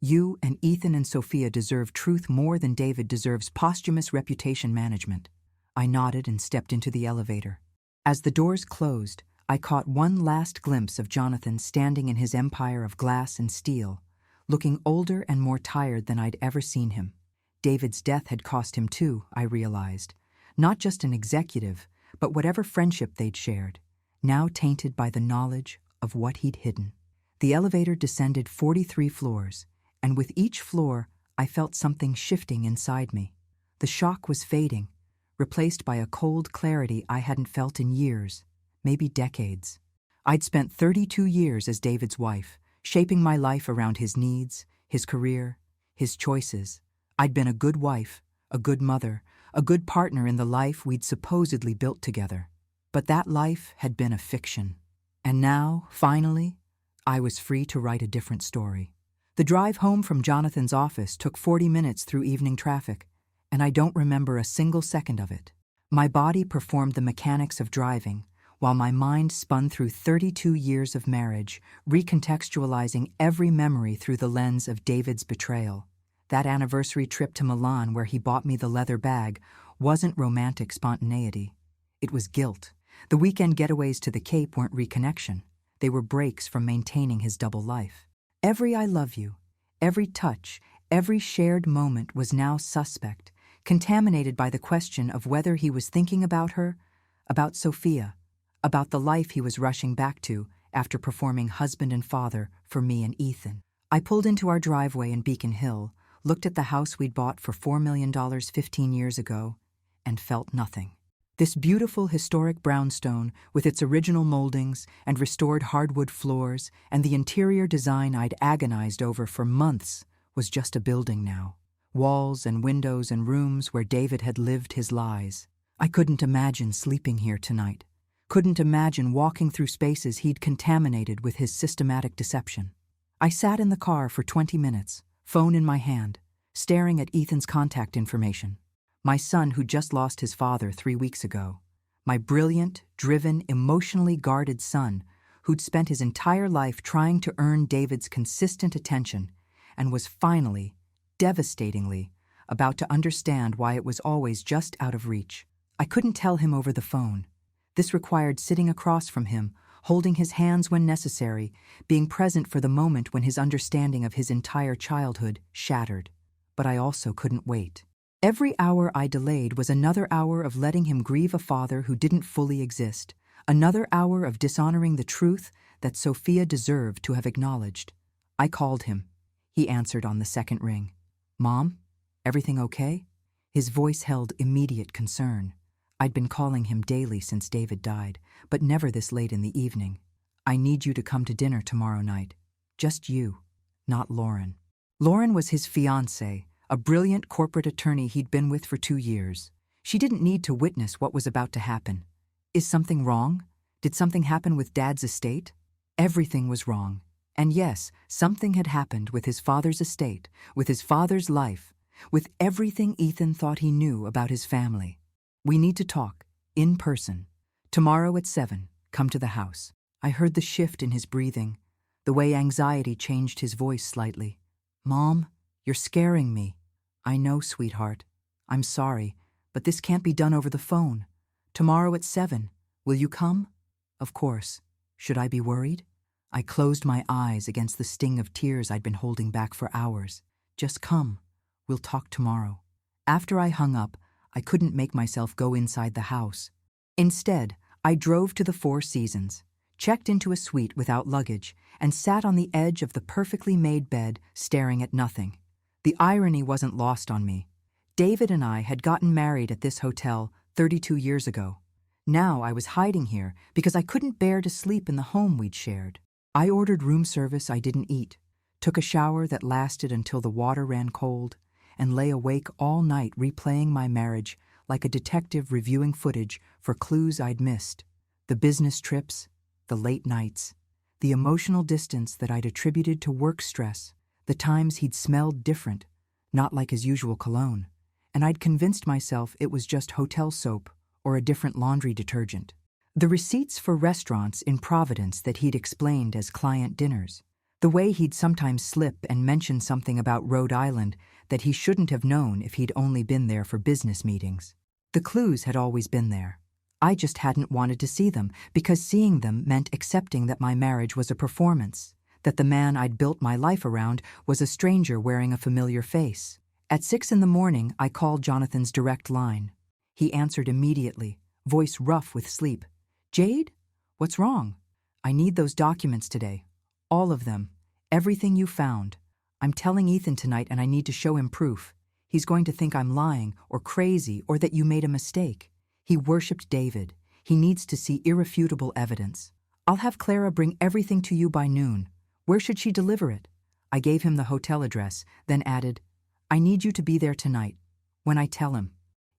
You and Ethan and Sophia deserve truth more than David deserves posthumous reputation management. I nodded and stepped into the elevator. As the doors closed, I caught one last glimpse of Jonathan standing in his empire of glass and steel, looking older and more tired than I'd ever seen him. David's death had cost him too, I realized. Not just an executive, but whatever friendship they'd shared, now tainted by the knowledge of what he'd hidden. The elevator descended 43 floors, and with each floor, I felt something shifting inside me. The shock was fading, replaced by a cold clarity I hadn't felt in years, maybe decades. I'd spent 32 years as David's wife, shaping my life around his needs, his career, his choices. I'd been a good wife, a good mother, a good partner in the life we'd supposedly built together. But that life had been a fiction. And now, finally, I was free to write a different story. The drive home from Jonathan's office took 40 minutes through evening traffic, and I don't remember a single second of it. My body performed the mechanics of driving, while my mind spun through 32 years of marriage, recontextualizing every memory through the lens of David's betrayal. That anniversary trip to Milan where he bought me the leather bag wasn't romantic spontaneity. It was guilt. The weekend getaways to the Cape weren't reconnection. They were breaks from maintaining his double life. Every I love you, every touch, every shared moment was now suspect, contaminated by the question of whether he was thinking about her, about Sophia, about the life he was rushing back to after performing husband and father for me and Ethan. I pulled into our driveway in Beacon Hill, looked at the house we'd bought for $4 million 15 years ago, and felt nothing. This beautiful historic brownstone, with its original moldings and restored hardwood floors and the interior design I'd agonized over for months, was just a building now. Walls and windows and rooms where David had lived his lies. I couldn't imagine sleeping here tonight. Couldn't imagine walking through spaces he'd contaminated with his systematic deception. I sat in the car for 20 minutes, phone in my hand, staring at Ethan's contact information. My son who just lost his father 3 weeks ago. My brilliant, driven, emotionally guarded son who'd spent his entire life trying to earn David's consistent attention and was finally, devastatingly, about to understand why it was always just out of reach. I couldn't tell him over the phone. This required sitting across from him, holding his hands when necessary, being present for the moment when his understanding of his entire childhood shattered. But I also couldn't wait. Every hour I delayed was another hour of letting him grieve a father who didn't fully exist, another hour of dishonoring the truth that Sophia deserved to have acknowledged. I called him. He answered on the second ring. "Mom, everything okay?" His voice held immediate concern. I'd been calling him daily since David died, but never this late in the evening. "I need you to come to dinner tomorrow night. Just you, not Lauren." Lauren was his fiancée, a brilliant corporate attorney he'd been with for 2 years. She didn't need to witness what was about to happen. Is something wrong? Did something happen with Dad's estate? Everything was wrong. And yes, something had happened with his father's estate, with his father's life, with everything Ethan thought he knew about his family. "We need to talk, in person. Tomorrow at 7, come to the house." I heard the shift in his breathing, the way anxiety changed his voice slightly. "Mom, you're scaring me." "I know, sweetheart. I'm sorry, but this can't be done over the phone. Tomorrow at 7. Will you come?" "Of course. Should I be worried?" I closed my eyes against the sting of tears I'd been holding back for hours. "Just come. We'll talk tomorrow." After I hung up, I couldn't make myself go inside the house. Instead, I drove to the Four Seasons, checked into a suite without luggage, and sat on the edge of the perfectly made bed, staring at nothing. The irony wasn't lost on me. David and I had gotten married at this hotel 32 years ago. Now I was hiding here because I couldn't bear to sleep in the home we'd shared. I ordered room service I didn't eat, took a shower that lasted until the water ran cold, and lay awake all night replaying my marriage like a detective reviewing footage for clues I'd missed. The business trips, the late nights, the emotional distance that I'd attributed to work stress, the times he'd smelled different, not like his usual cologne, and I'd convinced myself it was just hotel soap or a different laundry detergent. The receipts for restaurants in Providence that he'd explained as client dinners, the way he'd sometimes slip and mention something about Rhode Island that he shouldn't have known if he'd only been there for business meetings. The clues had always been there. I just hadn't wanted to see them, because seeing them meant accepting that my marriage was a performance, that the man I'd built my life around was a stranger wearing a familiar face. At 6 a.m, I called Jonathan's direct line. He answered immediately, voice rough with sleep. "Jade? What's wrong?" "I need those documents today. All of them. Everything you found. I'm telling Ethan tonight and I need to show him proof. He's going to think I'm lying or crazy or that you made a mistake. He worshipped David. He needs to see irrefutable evidence. I'll have Clara bring everything to you by noon. Where should she deliver it?" I gave him the hotel address, then added, "I need you to be there tonight, when I tell him.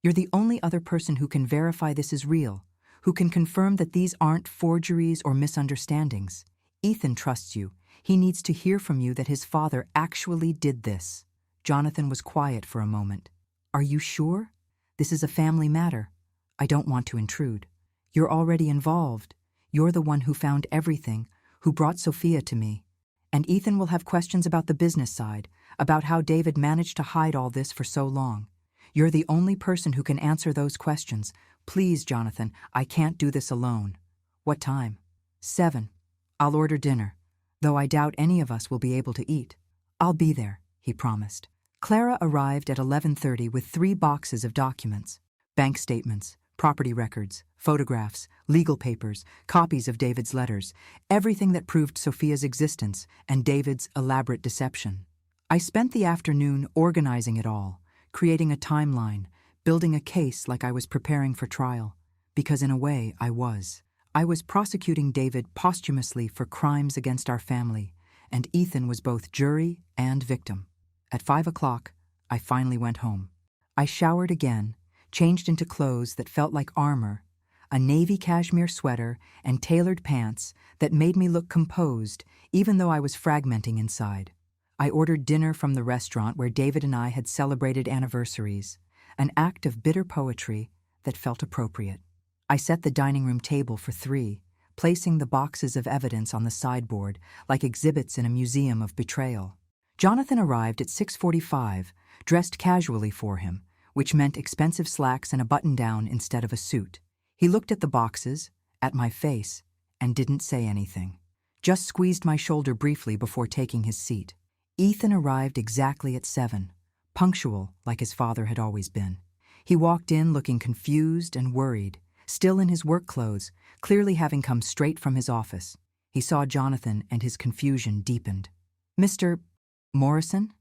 You're the only other person who can verify this is real, who can confirm that these aren't forgeries or misunderstandings. Ethan trusts you. He needs to hear from you that his father actually did this." Jonathan was quiet for a moment. "Are you sure? This is a family matter. I don't want to intrude. You're already involved. You're the one who found everything, who brought Sophia to me. And Ethan will have questions about the business side, about how David managed to hide all this for so long. You're the only person who can answer those questions. Please, Jonathan, I can't do this alone." "What time?" 7. "I'll order dinner, though I doubt any of us will be able to eat." "I'll be there," he promised. Clara arrived at 11:30 with 3 boxes of documents: bank statements, property records, photographs, legal papers, copies of David's letters, everything that proved Sophia's existence and David's elaborate deception. I spent the afternoon organizing it all, creating a timeline, building a case like I was preparing for trial, because in a way I was. I was prosecuting David posthumously for crimes against our family, and Ethan was both jury and victim. At 5 o'clock, I finally went home. I showered again, changed into clothes that felt like armor, a navy cashmere sweater and tailored pants that made me look composed even though I was fragmenting inside. I ordered dinner from the restaurant where David and I had celebrated anniversaries, an act of bitter poetry that felt appropriate. I set the dining room table for 3, placing the boxes of evidence on the sideboard like exhibits in a museum of betrayal. Jonathan arrived at 6:45, dressed casually for him, which meant expensive slacks and a button-down instead of a suit. He looked at the boxes, at my face, and didn't say anything. Just squeezed my shoulder briefly before taking his seat. Ethan arrived exactly at 7, punctual like his father had always been. He walked in looking confused and worried, still in his work clothes, clearly having come straight from his office. He saw Jonathan and his confusion deepened. "Mr. Morrison?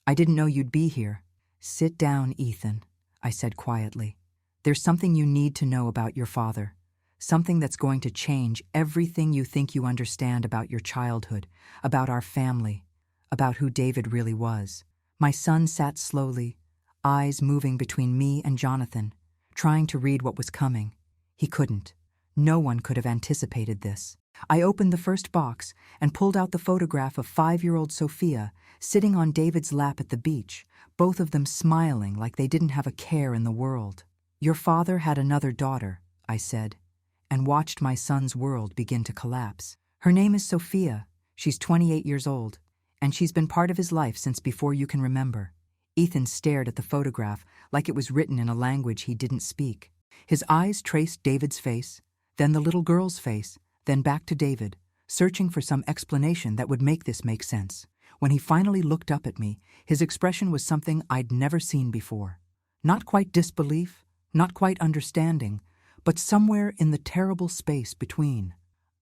I didn't know you'd be here." "Sit down, Ethan," I said quietly. "There's something you need to know about your father. Something that's going to change everything you think you understand about your childhood, about our family, about who David really was." My son sat slowly, eyes moving between me and Jonathan, trying to read what was coming. He couldn't. No one could have anticipated this. I opened the first box and pulled out the photograph of 5-year-old Sophia sitting on David's lap at the beach, both of them smiling like they didn't have a care in the world. "Your father had another daughter," I said, and watched my son's world begin to collapse. "Her name is Sophia. She's 28 years old, and she's been part of his life since before you can remember." Ethan stared at the photograph like it was written in a language he didn't speak. His eyes traced David's face, then the little girl's face, then back to David, searching for some explanation that would make this make sense. When he finally looked up at me, his expression was something I'd never seen before. Not quite disbelief, not quite understanding, but somewhere in the terrible space between.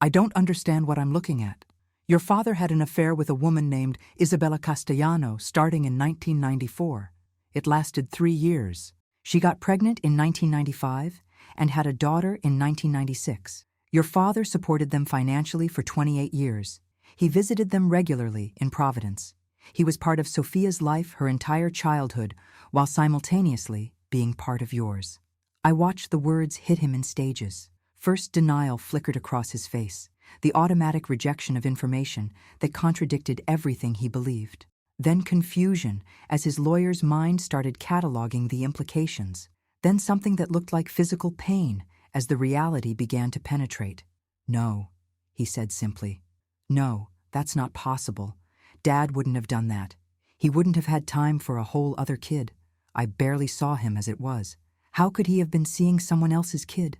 "I don't understand what I'm looking at. Your father had an affair with a woman named Isabella Castellano starting in 1994. It lasted 3 years. She got pregnant in 1995 and had a daughter in 1996. Your father supported them financially for 28 years. He visited them regularly in Providence. He was part of Sophia's life her entire childhood, while simultaneously being part of yours." I watched the words hit him in stages. First, denial flickered across his face, the automatic rejection of information that contradicted everything he believed. Then confusion, as his lawyer's mind started cataloging the implications. Then something that looked like physical pain, as the reality began to penetrate. "No," he said simply. "No, that's not possible. Dad wouldn't have done that. He wouldn't have had time for a whole other kid. I barely saw him as it was. How could he have been seeing someone else's kid?"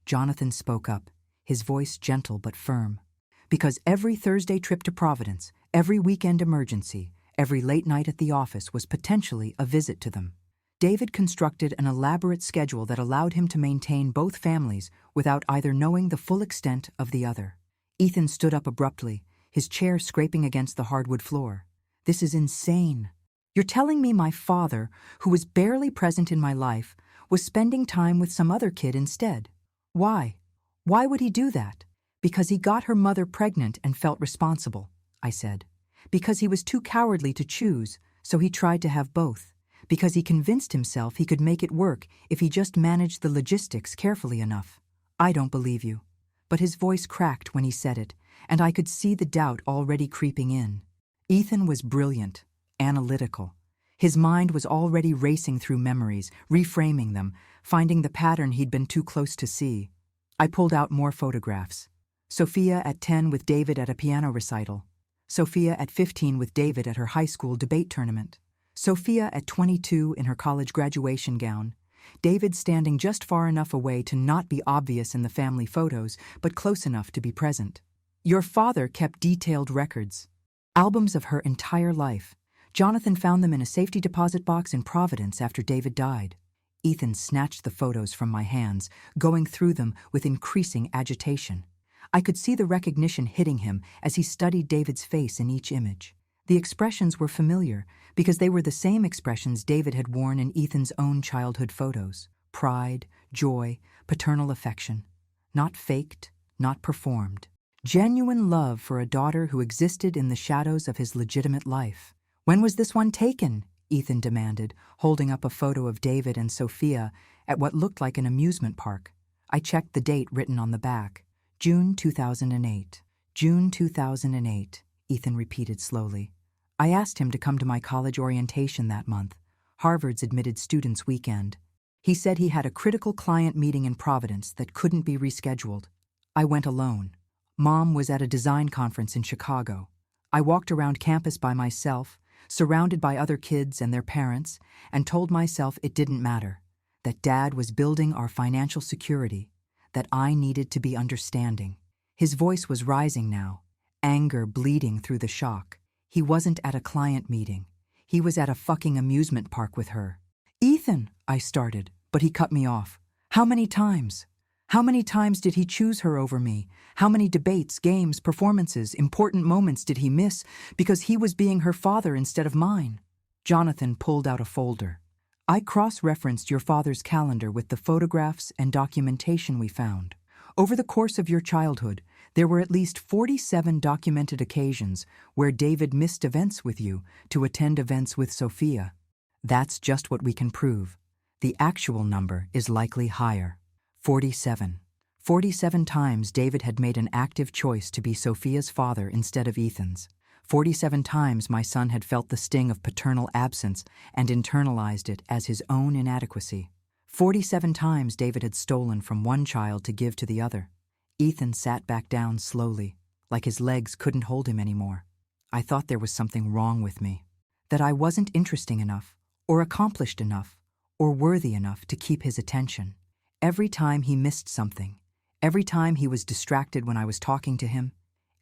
Jonathan spoke up, his voice gentle but firm. "Because every Thursday trip to Providence, every weekend emergency, every late night at the office was potentially a visit to them. David constructed an elaborate schedule that allowed him to maintain both families without either knowing the full extent of the other." Ethan stood up abruptly, his chair scraping against the hardwood floor. "This is insane. You're telling me my father, who was barely present in my life, was spending time with some other kid instead? Why? Why would he do that?" "Because he got her mother pregnant and felt responsible," I said. "Because he was too cowardly to choose, so he tried to have both. Because he convinced himself he could make it work if he just managed the logistics carefully enough." "I don't believe you." But his voice cracked when he said it, and I could see the doubt already creeping in. Ethan was brilliant, analytical. His mind was already racing through memories, reframing them, finding the pattern he'd been too close to see. I pulled out more photographs. Sophia at 10 with David at a piano recital. Sophia at 15 with David at her high school debate tournament. Sophia at 22 in her college graduation gown. David standing just far enough away to not be obvious in the family photos, but close enough to be present. Your father kept detailed records. Albums of her entire life. Jonathan found them in a safety deposit box in Providence after David died. Ethan snatched the photos from my hands, going through them with increasing agitation. I could see the recognition hitting him as he studied David's face in each image. The expressions were familiar because they were the same expressions David had worn in Ethan's own childhood photos. Pride, joy, paternal affection. Not faked, not performed. Genuine love for a daughter who existed in the shadows of his legitimate life. "When was this one taken?" Ethan demanded, holding up a photo of David and Sophia at what looked like an amusement park. I checked the date written on the back. June 2008. June 2008, Ethan repeated slowly. I asked him to come to my college orientation that month, Harvard's admitted students' weekend. He said he had a critical client meeting in Providence that couldn't be rescheduled. I went alone. Mom was at a design conference in Chicago. I walked around campus by myself, surrounded by other kids and their parents, and told myself it didn't matter, that Dad was building our financial security, that I needed to be understanding. His voice was rising now, anger bleeding through the shock. He wasn't at a client meeting. He was at a fucking amusement park with her. "Ethan," I started, but he cut me off. "How many times? How many times did he choose her over me? How many debates, games, performances, important moments did he miss because he was being her father instead of mine?" Jonathan pulled out a folder. "I cross-referenced your father's calendar with the photographs and documentation we found. Over the course of your childhood, there were at least 47 documented occasions where David missed events with you to attend events with Sophia. That's just what we can prove. The actual number is likely higher. 47. 47 times David had made an active choice to be Sophia's father instead of Ethan's. 47 times my son had felt the sting of paternal absence and internalized it as his own inadequacy. 47 times David had stolen from one child to give to the other. Ethan sat back down slowly, like his legs couldn't hold him anymore. I thought there was something wrong with me, that I wasn't interesting enough, or accomplished enough, or worthy enough to keep his attention. Every time he missed something, every time he was distracted when I was talking to him,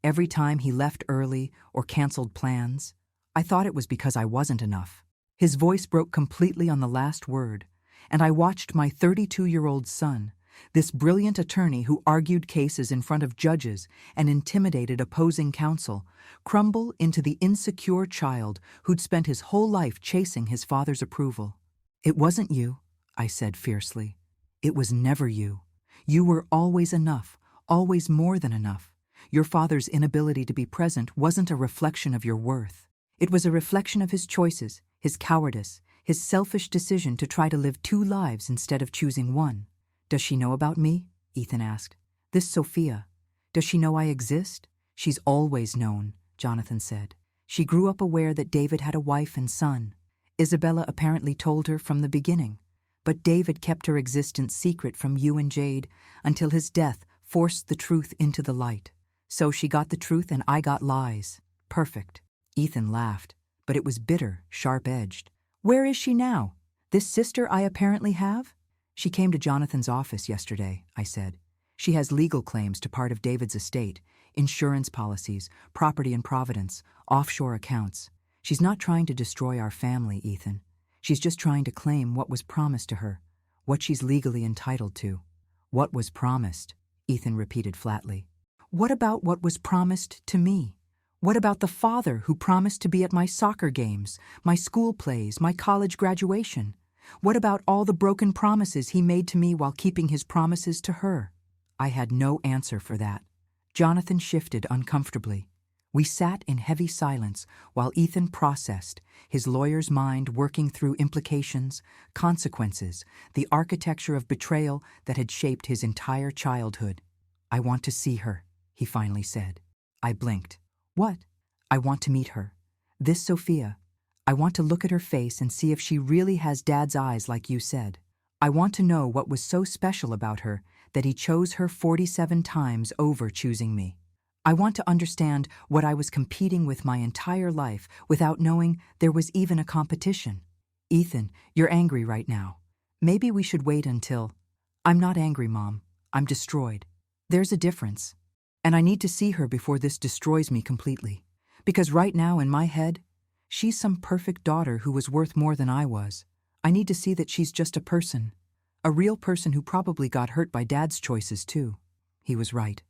every time he left early or canceled plans, I thought it was because I wasn't enough. His voice broke completely on the last word, and I watched my 32-year-old son, this brilliant attorney who argued cases in front of judges and intimidated opposing counsel, crumble into the insecure child who'd spent his whole life chasing his father's approval. "It wasn't you," I said fiercely. "It was never you. You were always enough, always more than enough. Your father's inability to be present wasn't a reflection of your worth. It was a reflection of his choices, his cowardice, his selfish decision to try to live two lives instead of choosing one." "Does she know about me?" Ethan asked. "This Sophia. Does she know I exist?" "She's always known," Jonathan said. She grew up aware that David had a wife and son. Isabella apparently told her from the beginning, but David kept her existence secret from you and Jade until his death forced the truth into the light. So she got the truth and I got lies. Perfect. Ethan laughed, but it was bitter, sharp-edged. Where is she now? This sister I apparently have? She came to Jonathan's office yesterday, I said. She has legal claims to part of David's estate, insurance policies, property in Providence, offshore accounts. She's not trying to destroy our family, Ethan. She's just trying to claim what was promised to her, what she's legally entitled to. What was promised? Ethan repeated flatly. What about what was promised to me? What about the father who promised to be at my soccer games, my school plays, my college graduation? What about all the broken promises he made to me while keeping his promises to her? I had no answer for that. Jonathan shifted uncomfortably. We sat in heavy silence while Ethan processed, his lawyer's mind working through implications, consequences, the architecture of betrayal that had shaped his entire childhood. I want to see her, he finally said. I blinked. What? I want to meet her. This Sophia. I want to look at her face and see if she really has Dad's eyes like you said. I want to know what was so special about her that he chose her 47 times over choosing me. I want to understand what I was competing with my entire life without knowing there was even a competition. Ethan, you're angry right now. Maybe we should wait until... I'm not angry, Mom. I'm destroyed. There's a difference. And I need to see her before this destroys me completely. Because right now in my head, she's some perfect daughter who was worth more than I was. I need to see that she's just a person. A real person who probably got hurt by Dad's choices too. He was right.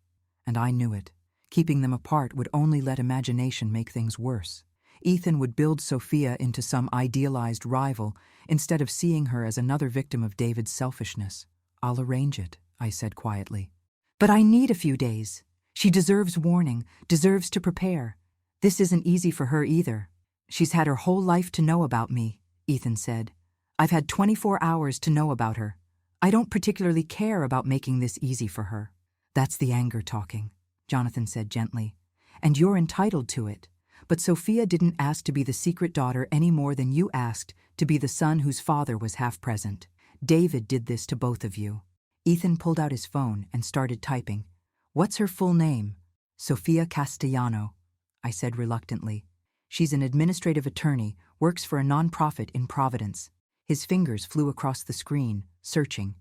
And I knew it. Keeping them apart would only let imagination make things worse. Ethan would build Sophia into some idealized rival instead of seeing her as another victim of David's selfishness. I'll arrange it, I said quietly. But I need a few days. She deserves warning, deserves to prepare. This isn't easy for her either. She's had her whole life to know about me, Ethan said. I've had 24 hours to know about her. I don't particularly care about making this easy for her. That's the anger talking, Jonathan said gently. And you're entitled to it. But Sophia didn't ask to be the secret daughter any more than you asked to be the son whose father was half present. David did this to both of you. Ethan pulled out his phone and started typing. What's her full name? Sophia Castellano, I said reluctantly. She's an administrative attorney, works for a nonprofit in Providence. His fingers flew across the screen, searching.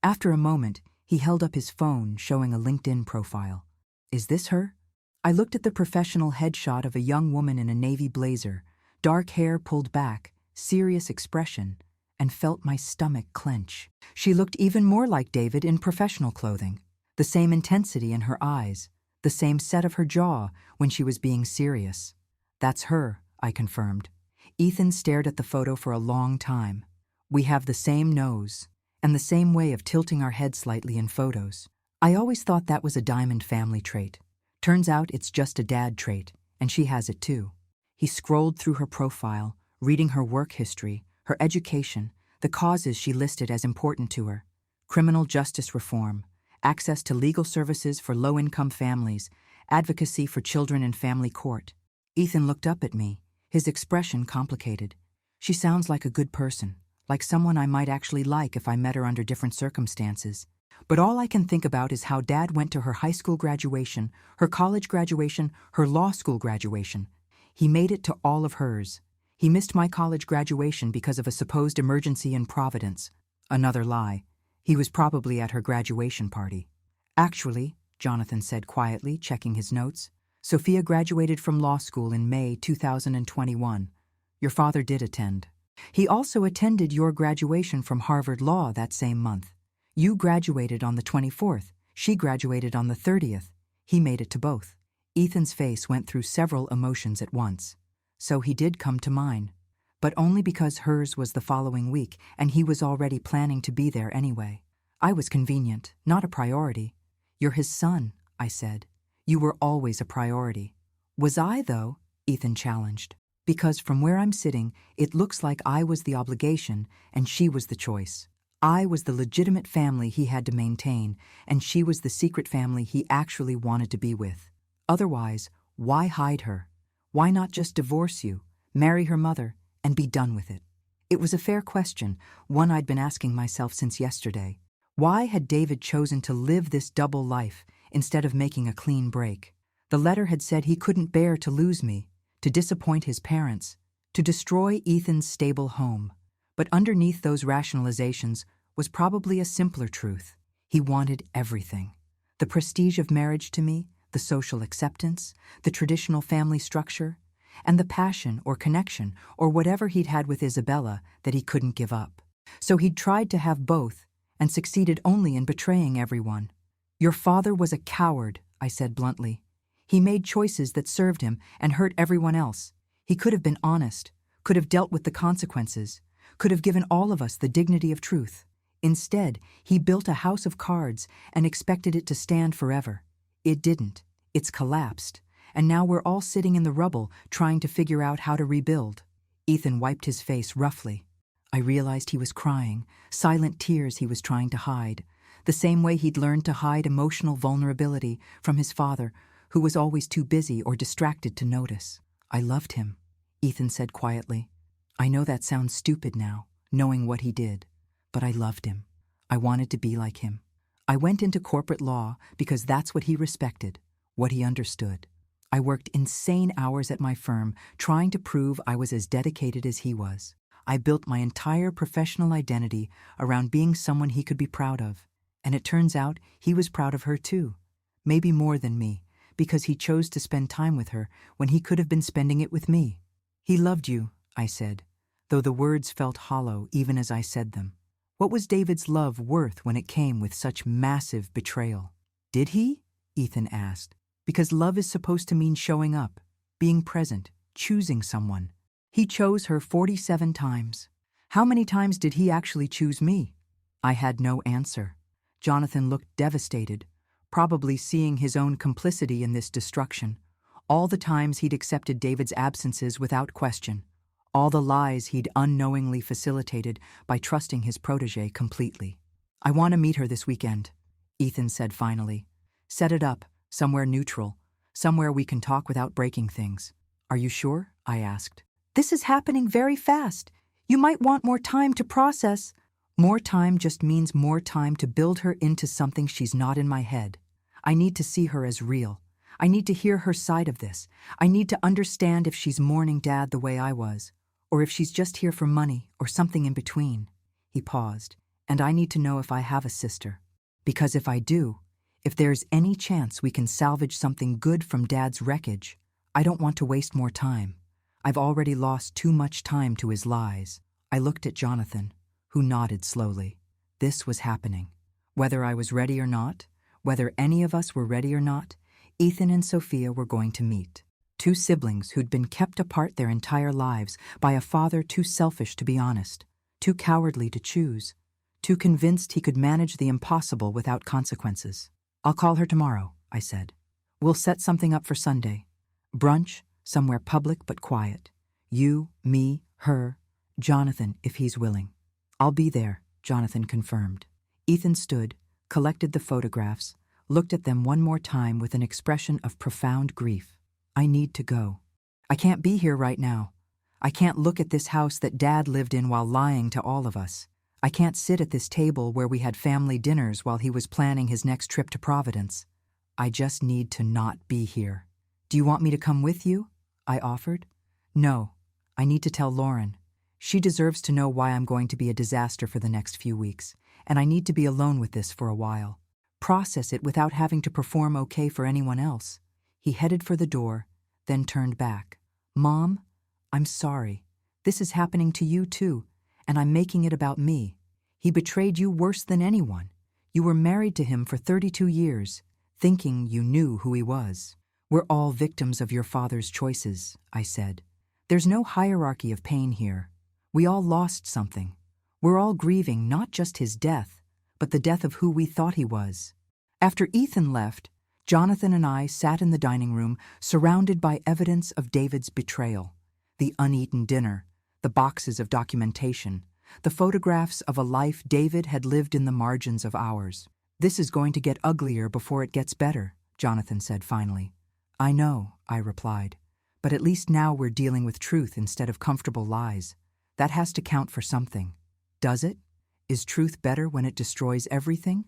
After a moment, he held up his phone, showing a LinkedIn profile. Is this her? I looked at the professional headshot of a young woman in a navy blazer, dark hair pulled back, serious expression, and felt my stomach clench. She looked even more like David in professional clothing. The same intensity in her eyes, the same set of her jaw when she was being serious. That's her, I confirmed. Ethan stared at the photo for a long time. We have the same nose, and the same way of tilting our head slightly in photos. I always thought that was a Diamond family trait. Turns out it's just a dad trait, and she has it too. He scrolled through her profile, reading her work history, her education, the causes she listed as important to her. Criminal justice reform, access to legal services for low-income families, advocacy for children in family court. Ethan looked up at me, his expression complicated. She sounds like a good person, like someone I might actually like if I met her under different circumstances. But all I can think about is how Dad went to her high school graduation, her college graduation, her law school graduation. He made it to all of hers. He missed my college graduation because of a supposed emergency in Providence. Another lie. He was probably at her graduation party. Actually, Jonathan said quietly, checking his notes, Sophia graduated from law school in May 2021. Your father did attend. He also attended your graduation from Harvard Law that same month. You graduated on the 24th. She graduated on the 30th. He made it to both. Ethan's face went through several emotions at once. So he did come to mine. But only because hers was the following week, and he was already planning to be there anyway. I was convenient, not a priority. You're his son, I said. You were always a priority. Was I, though? Ethan challenged. Because from where I'm sitting, it looks like I was the obligation and she was the choice. I was the legitimate family he had to maintain, and she was the secret family he actually wanted to be with. Otherwise, why hide her? Why not just divorce you, marry her mother, and be done with it? It was a fair question, one I'd been asking myself since yesterday. Why had David chosen to live this double life instead of making a clean break? The letter had said he couldn't bear to lose me, to disappoint his parents, to destroy Ethan's stable home. But underneath those rationalizations was probably a simpler truth. He wanted everything. The prestige of marriage to me, the social acceptance, the traditional family structure, and the passion or connection or whatever he'd had with Isabella that he couldn't give up. So he'd tried to have both and succeeded only in betraying everyone. Your father was a coward, I said bluntly. He made choices that served him and hurt everyone else. He could have been honest, could have dealt with the consequences, could have given all of us the dignity of truth. Instead, he built a house of cards and expected it to stand forever. It didn't. It's collapsed. And now we're all sitting in the rubble trying to figure out how to rebuild. Ethan wiped his face roughly. I realized he was crying, silent tears he was trying to hide, the same way he'd learned to hide emotional vulnerability from his father, who was always too busy or distracted to notice. I loved him, Ethan said quietly. I know that sounds stupid now, knowing what he did, but I loved him. I wanted to be like him. I went into corporate law because that's what he respected, what he understood. I worked insane hours at my firm trying to prove I was as dedicated as he was. I built my entire professional identity around being someone he could be proud of. And it turns out he was proud of her too. Maybe more than me, because he chose to spend time with her when he could have been spending it with me. He loved you, I said, though the words felt hollow even as I said them. What was David's love worth when it came with such massive betrayal? Did he? Ethan asked. Because love is supposed to mean showing up, being present, choosing someone. He chose her 47 times. How many times did he actually choose me? I had no answer. Jonathan looked devastated, probably seeing his own complicity in this destruction. All the times he'd accepted David's absences without question. All the lies he'd unknowingly facilitated by trusting his protege completely. I want to meet her this weekend, Ethan said finally. Set it up, somewhere neutral, somewhere we can talk without breaking things. Are you sure? I asked. This is happening very fast. You might want more time to process. More time just means more time to build her into something she's not in my head. I need to see her as real. I need to hear her side of this. I need to understand if she's mourning Dad the way I was, or if she's just here for money or something in between. He paused. And I need to know if I have a sister. Because if I do, if there's any chance we can salvage something good from Dad's wreckage, I don't want to waste more time. I've already lost too much time to his lies. I looked at Jonathan, who nodded slowly. This was happening. Whether I was ready or not, whether any of us were ready or not, Ethan and Sophia were going to meet. Two siblings who'd been kept apart their entire lives by a father too selfish to be honest, too cowardly to choose, too convinced he could manage the impossible without consequences. I'll call her tomorrow, I said. We'll set something up for Sunday. Brunch, somewhere public but quiet. You, me, her, Jonathan, if he's willing. I'll be there, Jonathan confirmed. Ethan stood, collected the photographs, looked at them one more time with an expression of profound grief. I need to go. I can't be here right now. I can't look at this house that Dad lived in while lying to all of us. I can't sit at this table where we had family dinners while he was planning his next trip to Providence. I just need to not be here. Do you want me to come with you? I offered. No, I need to tell Lauren. She deserves to know why I'm going to be a disaster for the next few weeks, and I need to be alone with this for a while. Process it without having to perform okay for anyone else. He headed for the door, then turned back. Mom, I'm sorry. This is happening to you too, and I'm making it about me. He betrayed you worse than anyone. You were married to him for 32 years, thinking you knew who he was. We're all victims of your father's choices, I said. There's no hierarchy of pain here. We all lost something. We're all grieving not just his death, but the death of who we thought he was. After Ethan left, Jonathan and I sat in the dining room surrounded by evidence of David's betrayal. The uneaten dinner, the boxes of documentation, the photographs of a life David had lived in the margins of ours. This is going to get uglier before it gets better, Jonathan said finally. I know, I replied. But at least now we're dealing with truth instead of comfortable lies. That has to count for something. Does it? Is truth better when it destroys everything?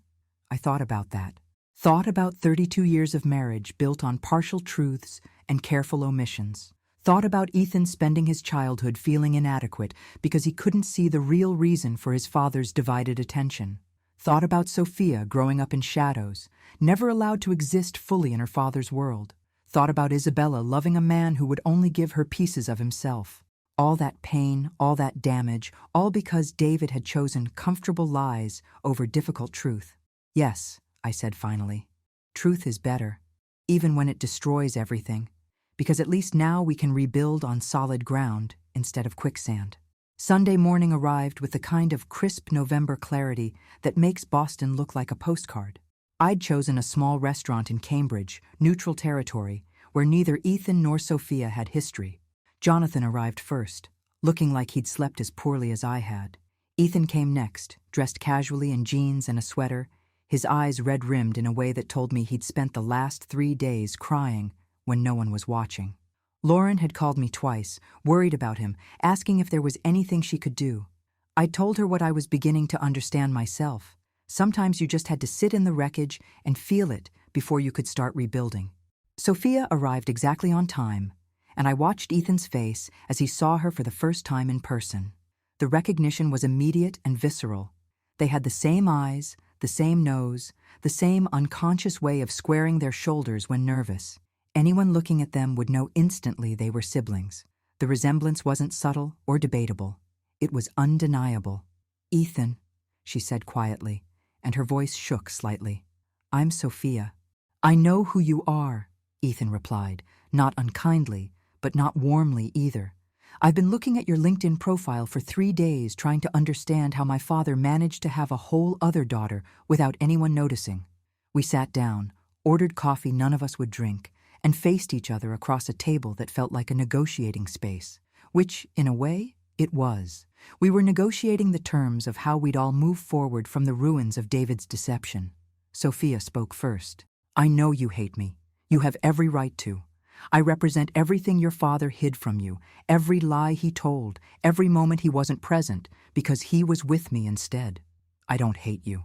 I thought about that. Thought about 32 years of marriage built on partial truths and careful omissions. Thought about Ethan spending his childhood feeling inadequate because he couldn't see the real reason for his father's divided attention. Thought about Sophia growing up in shadows, never allowed to exist fully in her father's world. Thought about Isabella loving a man who would only give her pieces of himself. All that pain, all that damage, all because David had chosen comfortable lies over difficult truth. Yes, I said finally. Truth is better, even when it destroys everything, because at least now we can rebuild on solid ground instead of quicksand. Sunday morning arrived with the kind of crisp November clarity that makes Boston look like a postcard. I'd chosen a small restaurant in Cambridge, neutral territory, where neither Ethan nor Sophia had history. Jonathan arrived first, looking like he'd slept as poorly as I had. Ethan came next, dressed casually in jeans and a sweater, his eyes red-rimmed in a way that told me he'd spent the last 3 days crying when no one was watching. Lauren had called me twice, worried about him, asking if there was anything she could do. I'd told her what I was beginning to understand myself. Sometimes you just had to sit in the wreckage and feel it before you could start rebuilding. Sophia arrived exactly on time, and I watched Ethan's face as he saw her for the first time in person. The recognition was immediate and visceral. They had the same eyes, the same nose, the same unconscious way of squaring their shoulders when nervous. Anyone looking at them would know instantly they were siblings. The resemblance wasn't subtle or debatable. It was undeniable. "Ethan," she said quietly, and her voice shook slightly. "I'm Sophia." "I know who you are," Ethan replied, not unkindly, but not warmly either. "I've been looking at your LinkedIn profile for 3 days trying to understand how my father managed to have a whole other daughter without anyone noticing." We sat down, ordered coffee none of us would drink, and faced each other across a table that felt like a negotiating space, which, in a way, it was. We were negotiating the terms of how we'd all move forward from the ruins of David's deception. Sophia spoke first. "I know you hate me. You have every right to. I represent everything your father hid from you, every lie he told, every moment he wasn't present, because he was with me instead." "I don't hate you,"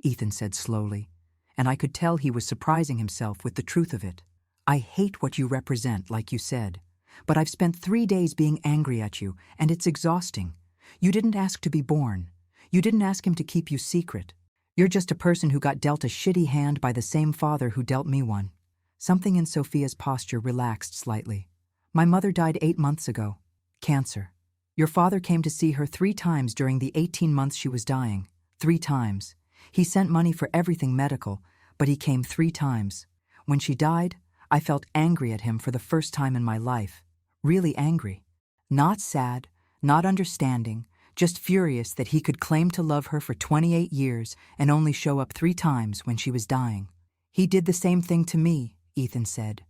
Ethan said slowly, and I could tell he was surprising himself with the truth of it. "I hate what you represent, like you said. But I've spent 3 days being angry at you, and it's exhausting. You didn't ask to be born. You didn't ask him to keep you secret. You're just a person who got dealt a shitty hand by the same father who dealt me one." Something in Sophia's posture relaxed slightly. "My mother died 8 months ago. Cancer. Your father came to see her 3 times during the 18 months she was dying. 3 times. He sent money for everything medical, but he came 3 times. When she died, I felt angry at him for the first time in my life. Really angry. Not sad, not understanding, just furious that he could claim to love her for 28 years and only show up 3 times when she was dying. He did the same thing to me," Ethan said.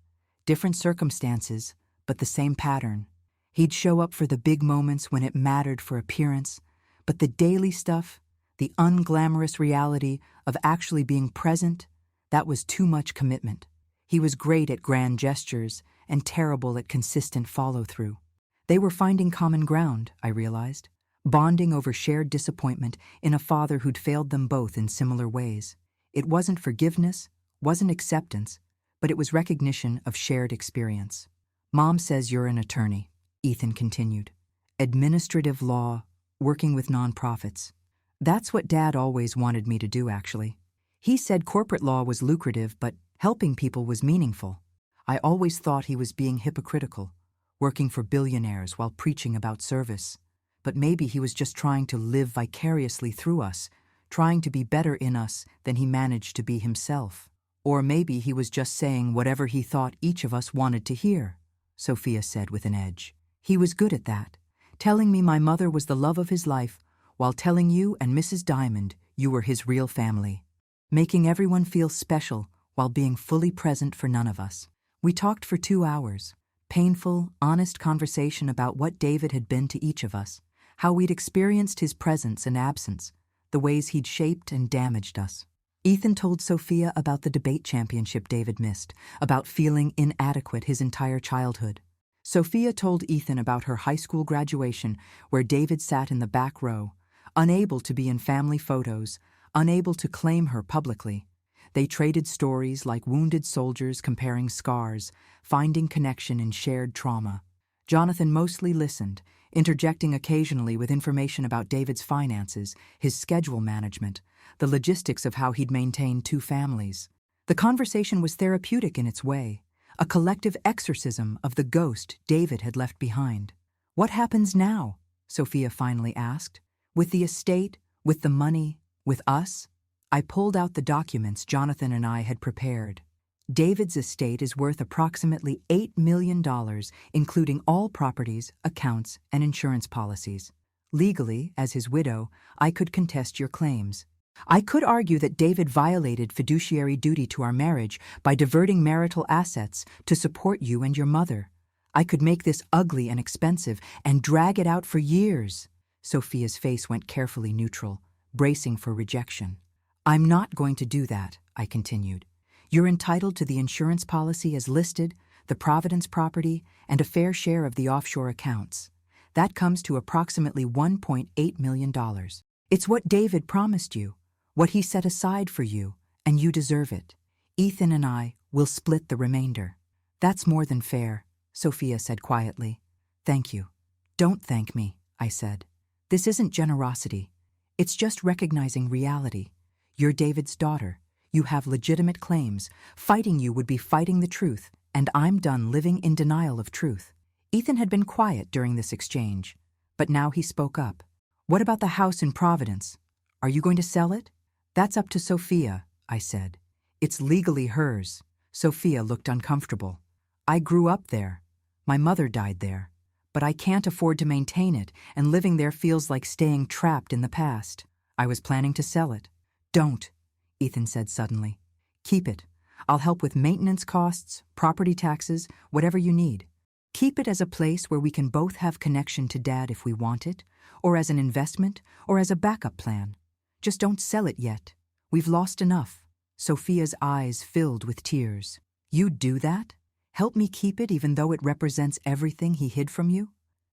"Different circumstances, but the same pattern. He'd show up for the big moments when it mattered for appearance, but the daily stuff, the unglamorous reality of actually being present, that was too much commitment. He was great at grand gestures and terrible at consistent follow-through. They were finding common ground, I realized, bonding over shared disappointment in a father who'd failed them both in similar ways. It wasn't forgiveness, wasn't acceptance, but it was recognition of shared experience. "Mom says you're an attorney," Ethan continued. "Administrative law, working with nonprofits. That's what Dad always wanted me to do, actually. He said corporate law was lucrative, but helping people was meaningful. I always thought he was being hypocritical, working for billionaires while preaching about service. But maybe he was just trying to live vicariously through us, trying to be better in us than he managed to be himself. Or maybe he was just saying whatever he thought each of us wanted to hear," Sophia said with an edge. "He was good at that, telling me my mother was the love of his life, while telling you and Mrs. Diamond you were his real family. Making everyone feel special while being fully present for none of us. We talked for 2 hours, painful, honest conversation about what David had been to each of us, how we'd experienced his presence and absence, the ways he'd shaped and damaged us. Ethan told Sophia about the debate championship David missed, about feeling inadequate his entire childhood. Sophia told Ethan about her high school graduation, where David sat in the back row, unable to be in family photos, unable to claim her publicly. They traded stories like wounded soldiers comparing scars, finding connection in shared trauma. Jonathan mostly listened, interjecting occasionally with information about David's finances, his schedule management, the logistics of how he'd maintain two families. The conversation was therapeutic in its way, a collective exorcism of the ghost David had left behind. "What happens now?" Sophia finally asked. "With the estate, with the money, with us?" I pulled out the documents Jonathan and I had prepared. David's estate is worth approximately $8 million, including all properties, accounts, and insurance policies. Legally, as his widow, I could contest your claims. I could argue that David violated fiduciary duty to our marriage by diverting marital assets to support you and your mother. I could make this ugly and expensive and drag it out for years. Sophia's face went carefully neutral, bracing for rejection. "I'm not going to do that," I continued. "You're entitled to the insurance policy as listed, the Providence property, and a fair share of the offshore accounts. That comes to approximately $1.8 million. It's what David promised you, what he set aside for you, and you deserve it. Ethan and I will split the remainder." "That's more than fair," Sophia said quietly. "Thank you." "Don't thank me," I said. "This isn't generosity. It's just recognizing reality. You're David's daughter. You have legitimate claims. Fighting you would be fighting the truth, and I'm done living in denial of truth." Ethan had been quiet during this exchange, but now he spoke up. "What about the house in Providence? Are you going to sell it?" "That's up to Sophia," I said. "It's legally hers." Sophia looked uncomfortable. "I grew up there. My mother died there. But I can't afford to maintain it, and living there feels like staying trapped in the past. I was planning to sell it." "Don't," Ethan said suddenly. "Keep it. I'll help with maintenance costs, property taxes, whatever you need. Keep it as a place where we can both have connection to Dad if we want it, or as an investment, or as a backup plan. Just don't sell it yet. We've lost enough." Sophia's eyes filled with tears. "You'd do that? Help me keep it even though it represents everything he hid from you?"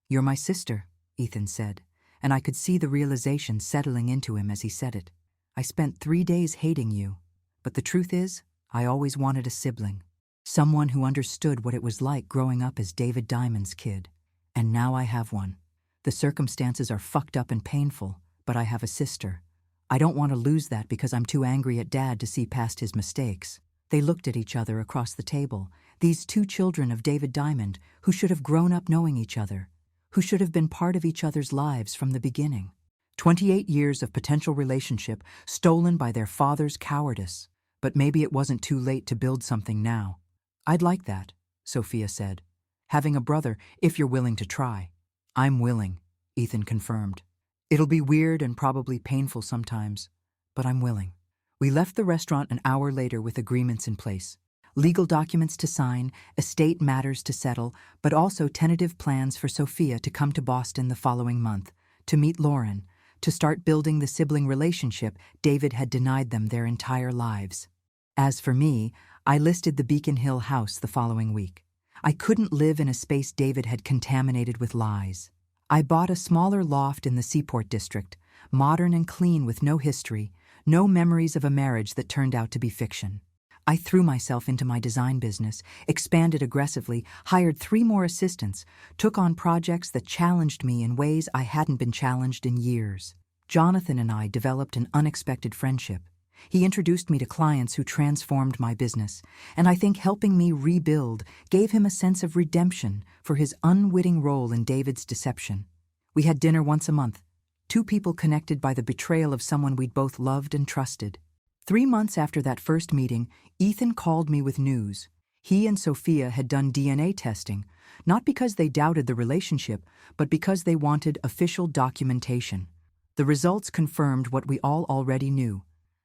"You're my sister," Ethan said, and I could see the realization settling into him as he said it. "I spent 3 days hating you, but the truth is, I always wanted a sibling. Someone who understood what it was like growing up as David Diamond's kid. And now I have one. The circumstances are fucked up and painful, but I have a sister. I don't want to lose that because I'm too angry at Dad to see past his mistakes." They looked at each other across the table, these two children of David Diamond who should have grown up knowing each other, who should have been part of each other's lives from the beginning. 28 years of potential relationship stolen by their father's cowardice. But maybe it wasn't too late to build something now. "I'd like that," Sophia said. "Having a brother, if you're willing to try." "I'm willing," Ethan confirmed. "It'll be weird and probably painful sometimes, but I'm willing." We left the restaurant an hour later with agreements in place. Legal documents to sign, estate matters to settle, but also tentative plans for Sophia to come to Boston the following month, to meet Lauren, to start building the sibling relationship David had denied them their entire lives. As for me, I listed the Beacon Hill house the following week. I couldn't live in a space David had contaminated with lies. I bought a smaller loft in the Seaport district, modern and clean with no history, no memories of a marriage that turned out to be fiction. I threw myself into my design business, expanded aggressively, hired 3 more assistants, took on projects that challenged me in ways I hadn't been challenged in years. Jonathan and I developed an unexpected friendship. He introduced me to clients who transformed my business, and I think helping me rebuild gave him a sense of redemption for his unwitting role in David's deception. We had dinner once a month, 2 people connected by the betrayal of someone we'd both loved and trusted. 3 months after that first meeting, Ethan called me with news. He and Sophia had done DNA testing, not because they doubted the relationship, but because they wanted official documentation. The results confirmed what we all already knew.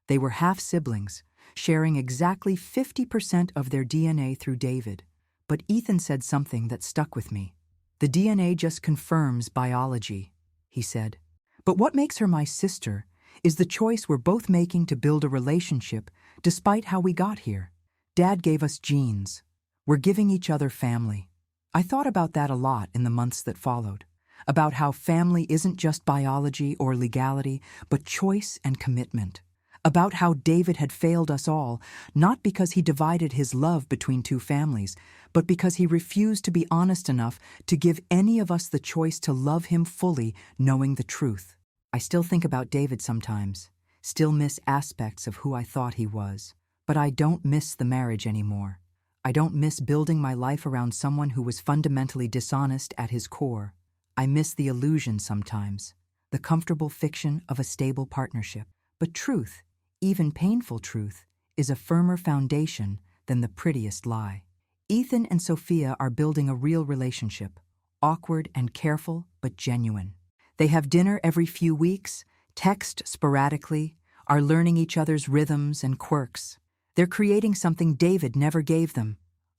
They were half-siblings, sharing exactly 50% of their DNA through David. But Ethan said something that stuck with me. "The DNA just confirms biology," he said. "But what makes her my sister is the choice we're both making to build a relationship despite how we got here. Dad gave us genes. We're giving each other family." I thought about that a lot in the months that followed, about how family isn't just biology or legality, but choice and commitment, about how David had failed us all, not because he divided his love between two families, but because he refused to be honest enough to give any of us the choice to love him fully, knowing the truth. I still think about David sometimes, still miss aspects of who I thought he was, but I don't miss the marriage anymore. I don't miss building my life around someone who was fundamentally dishonest at his core. I miss the illusion sometimes, the comfortable fiction of a stable partnership. But truth, even painful truth, is a firmer foundation than the prettiest lie. Ethan and Sophia are building a real relationship, awkward and careful, but genuine. They have dinner every few weeks, text sporadically, are learning each other's rhythms and quirks. They're creating something David never gave them,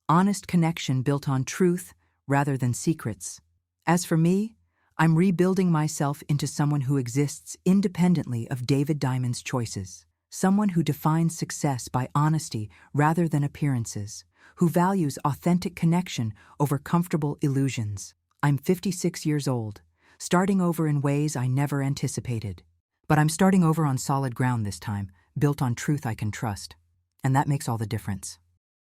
honest connection built on truth rather than secrets. As for me, I'm rebuilding myself into someone who exists independently of David Diamond's choices, someone who defines success by honesty rather than appearances, who values authentic connection over comfortable illusions. I'm 56 years old, starting over in ways I never anticipated. But I'm starting over on solid ground this time, built on truth I can trust. And that makes all the difference.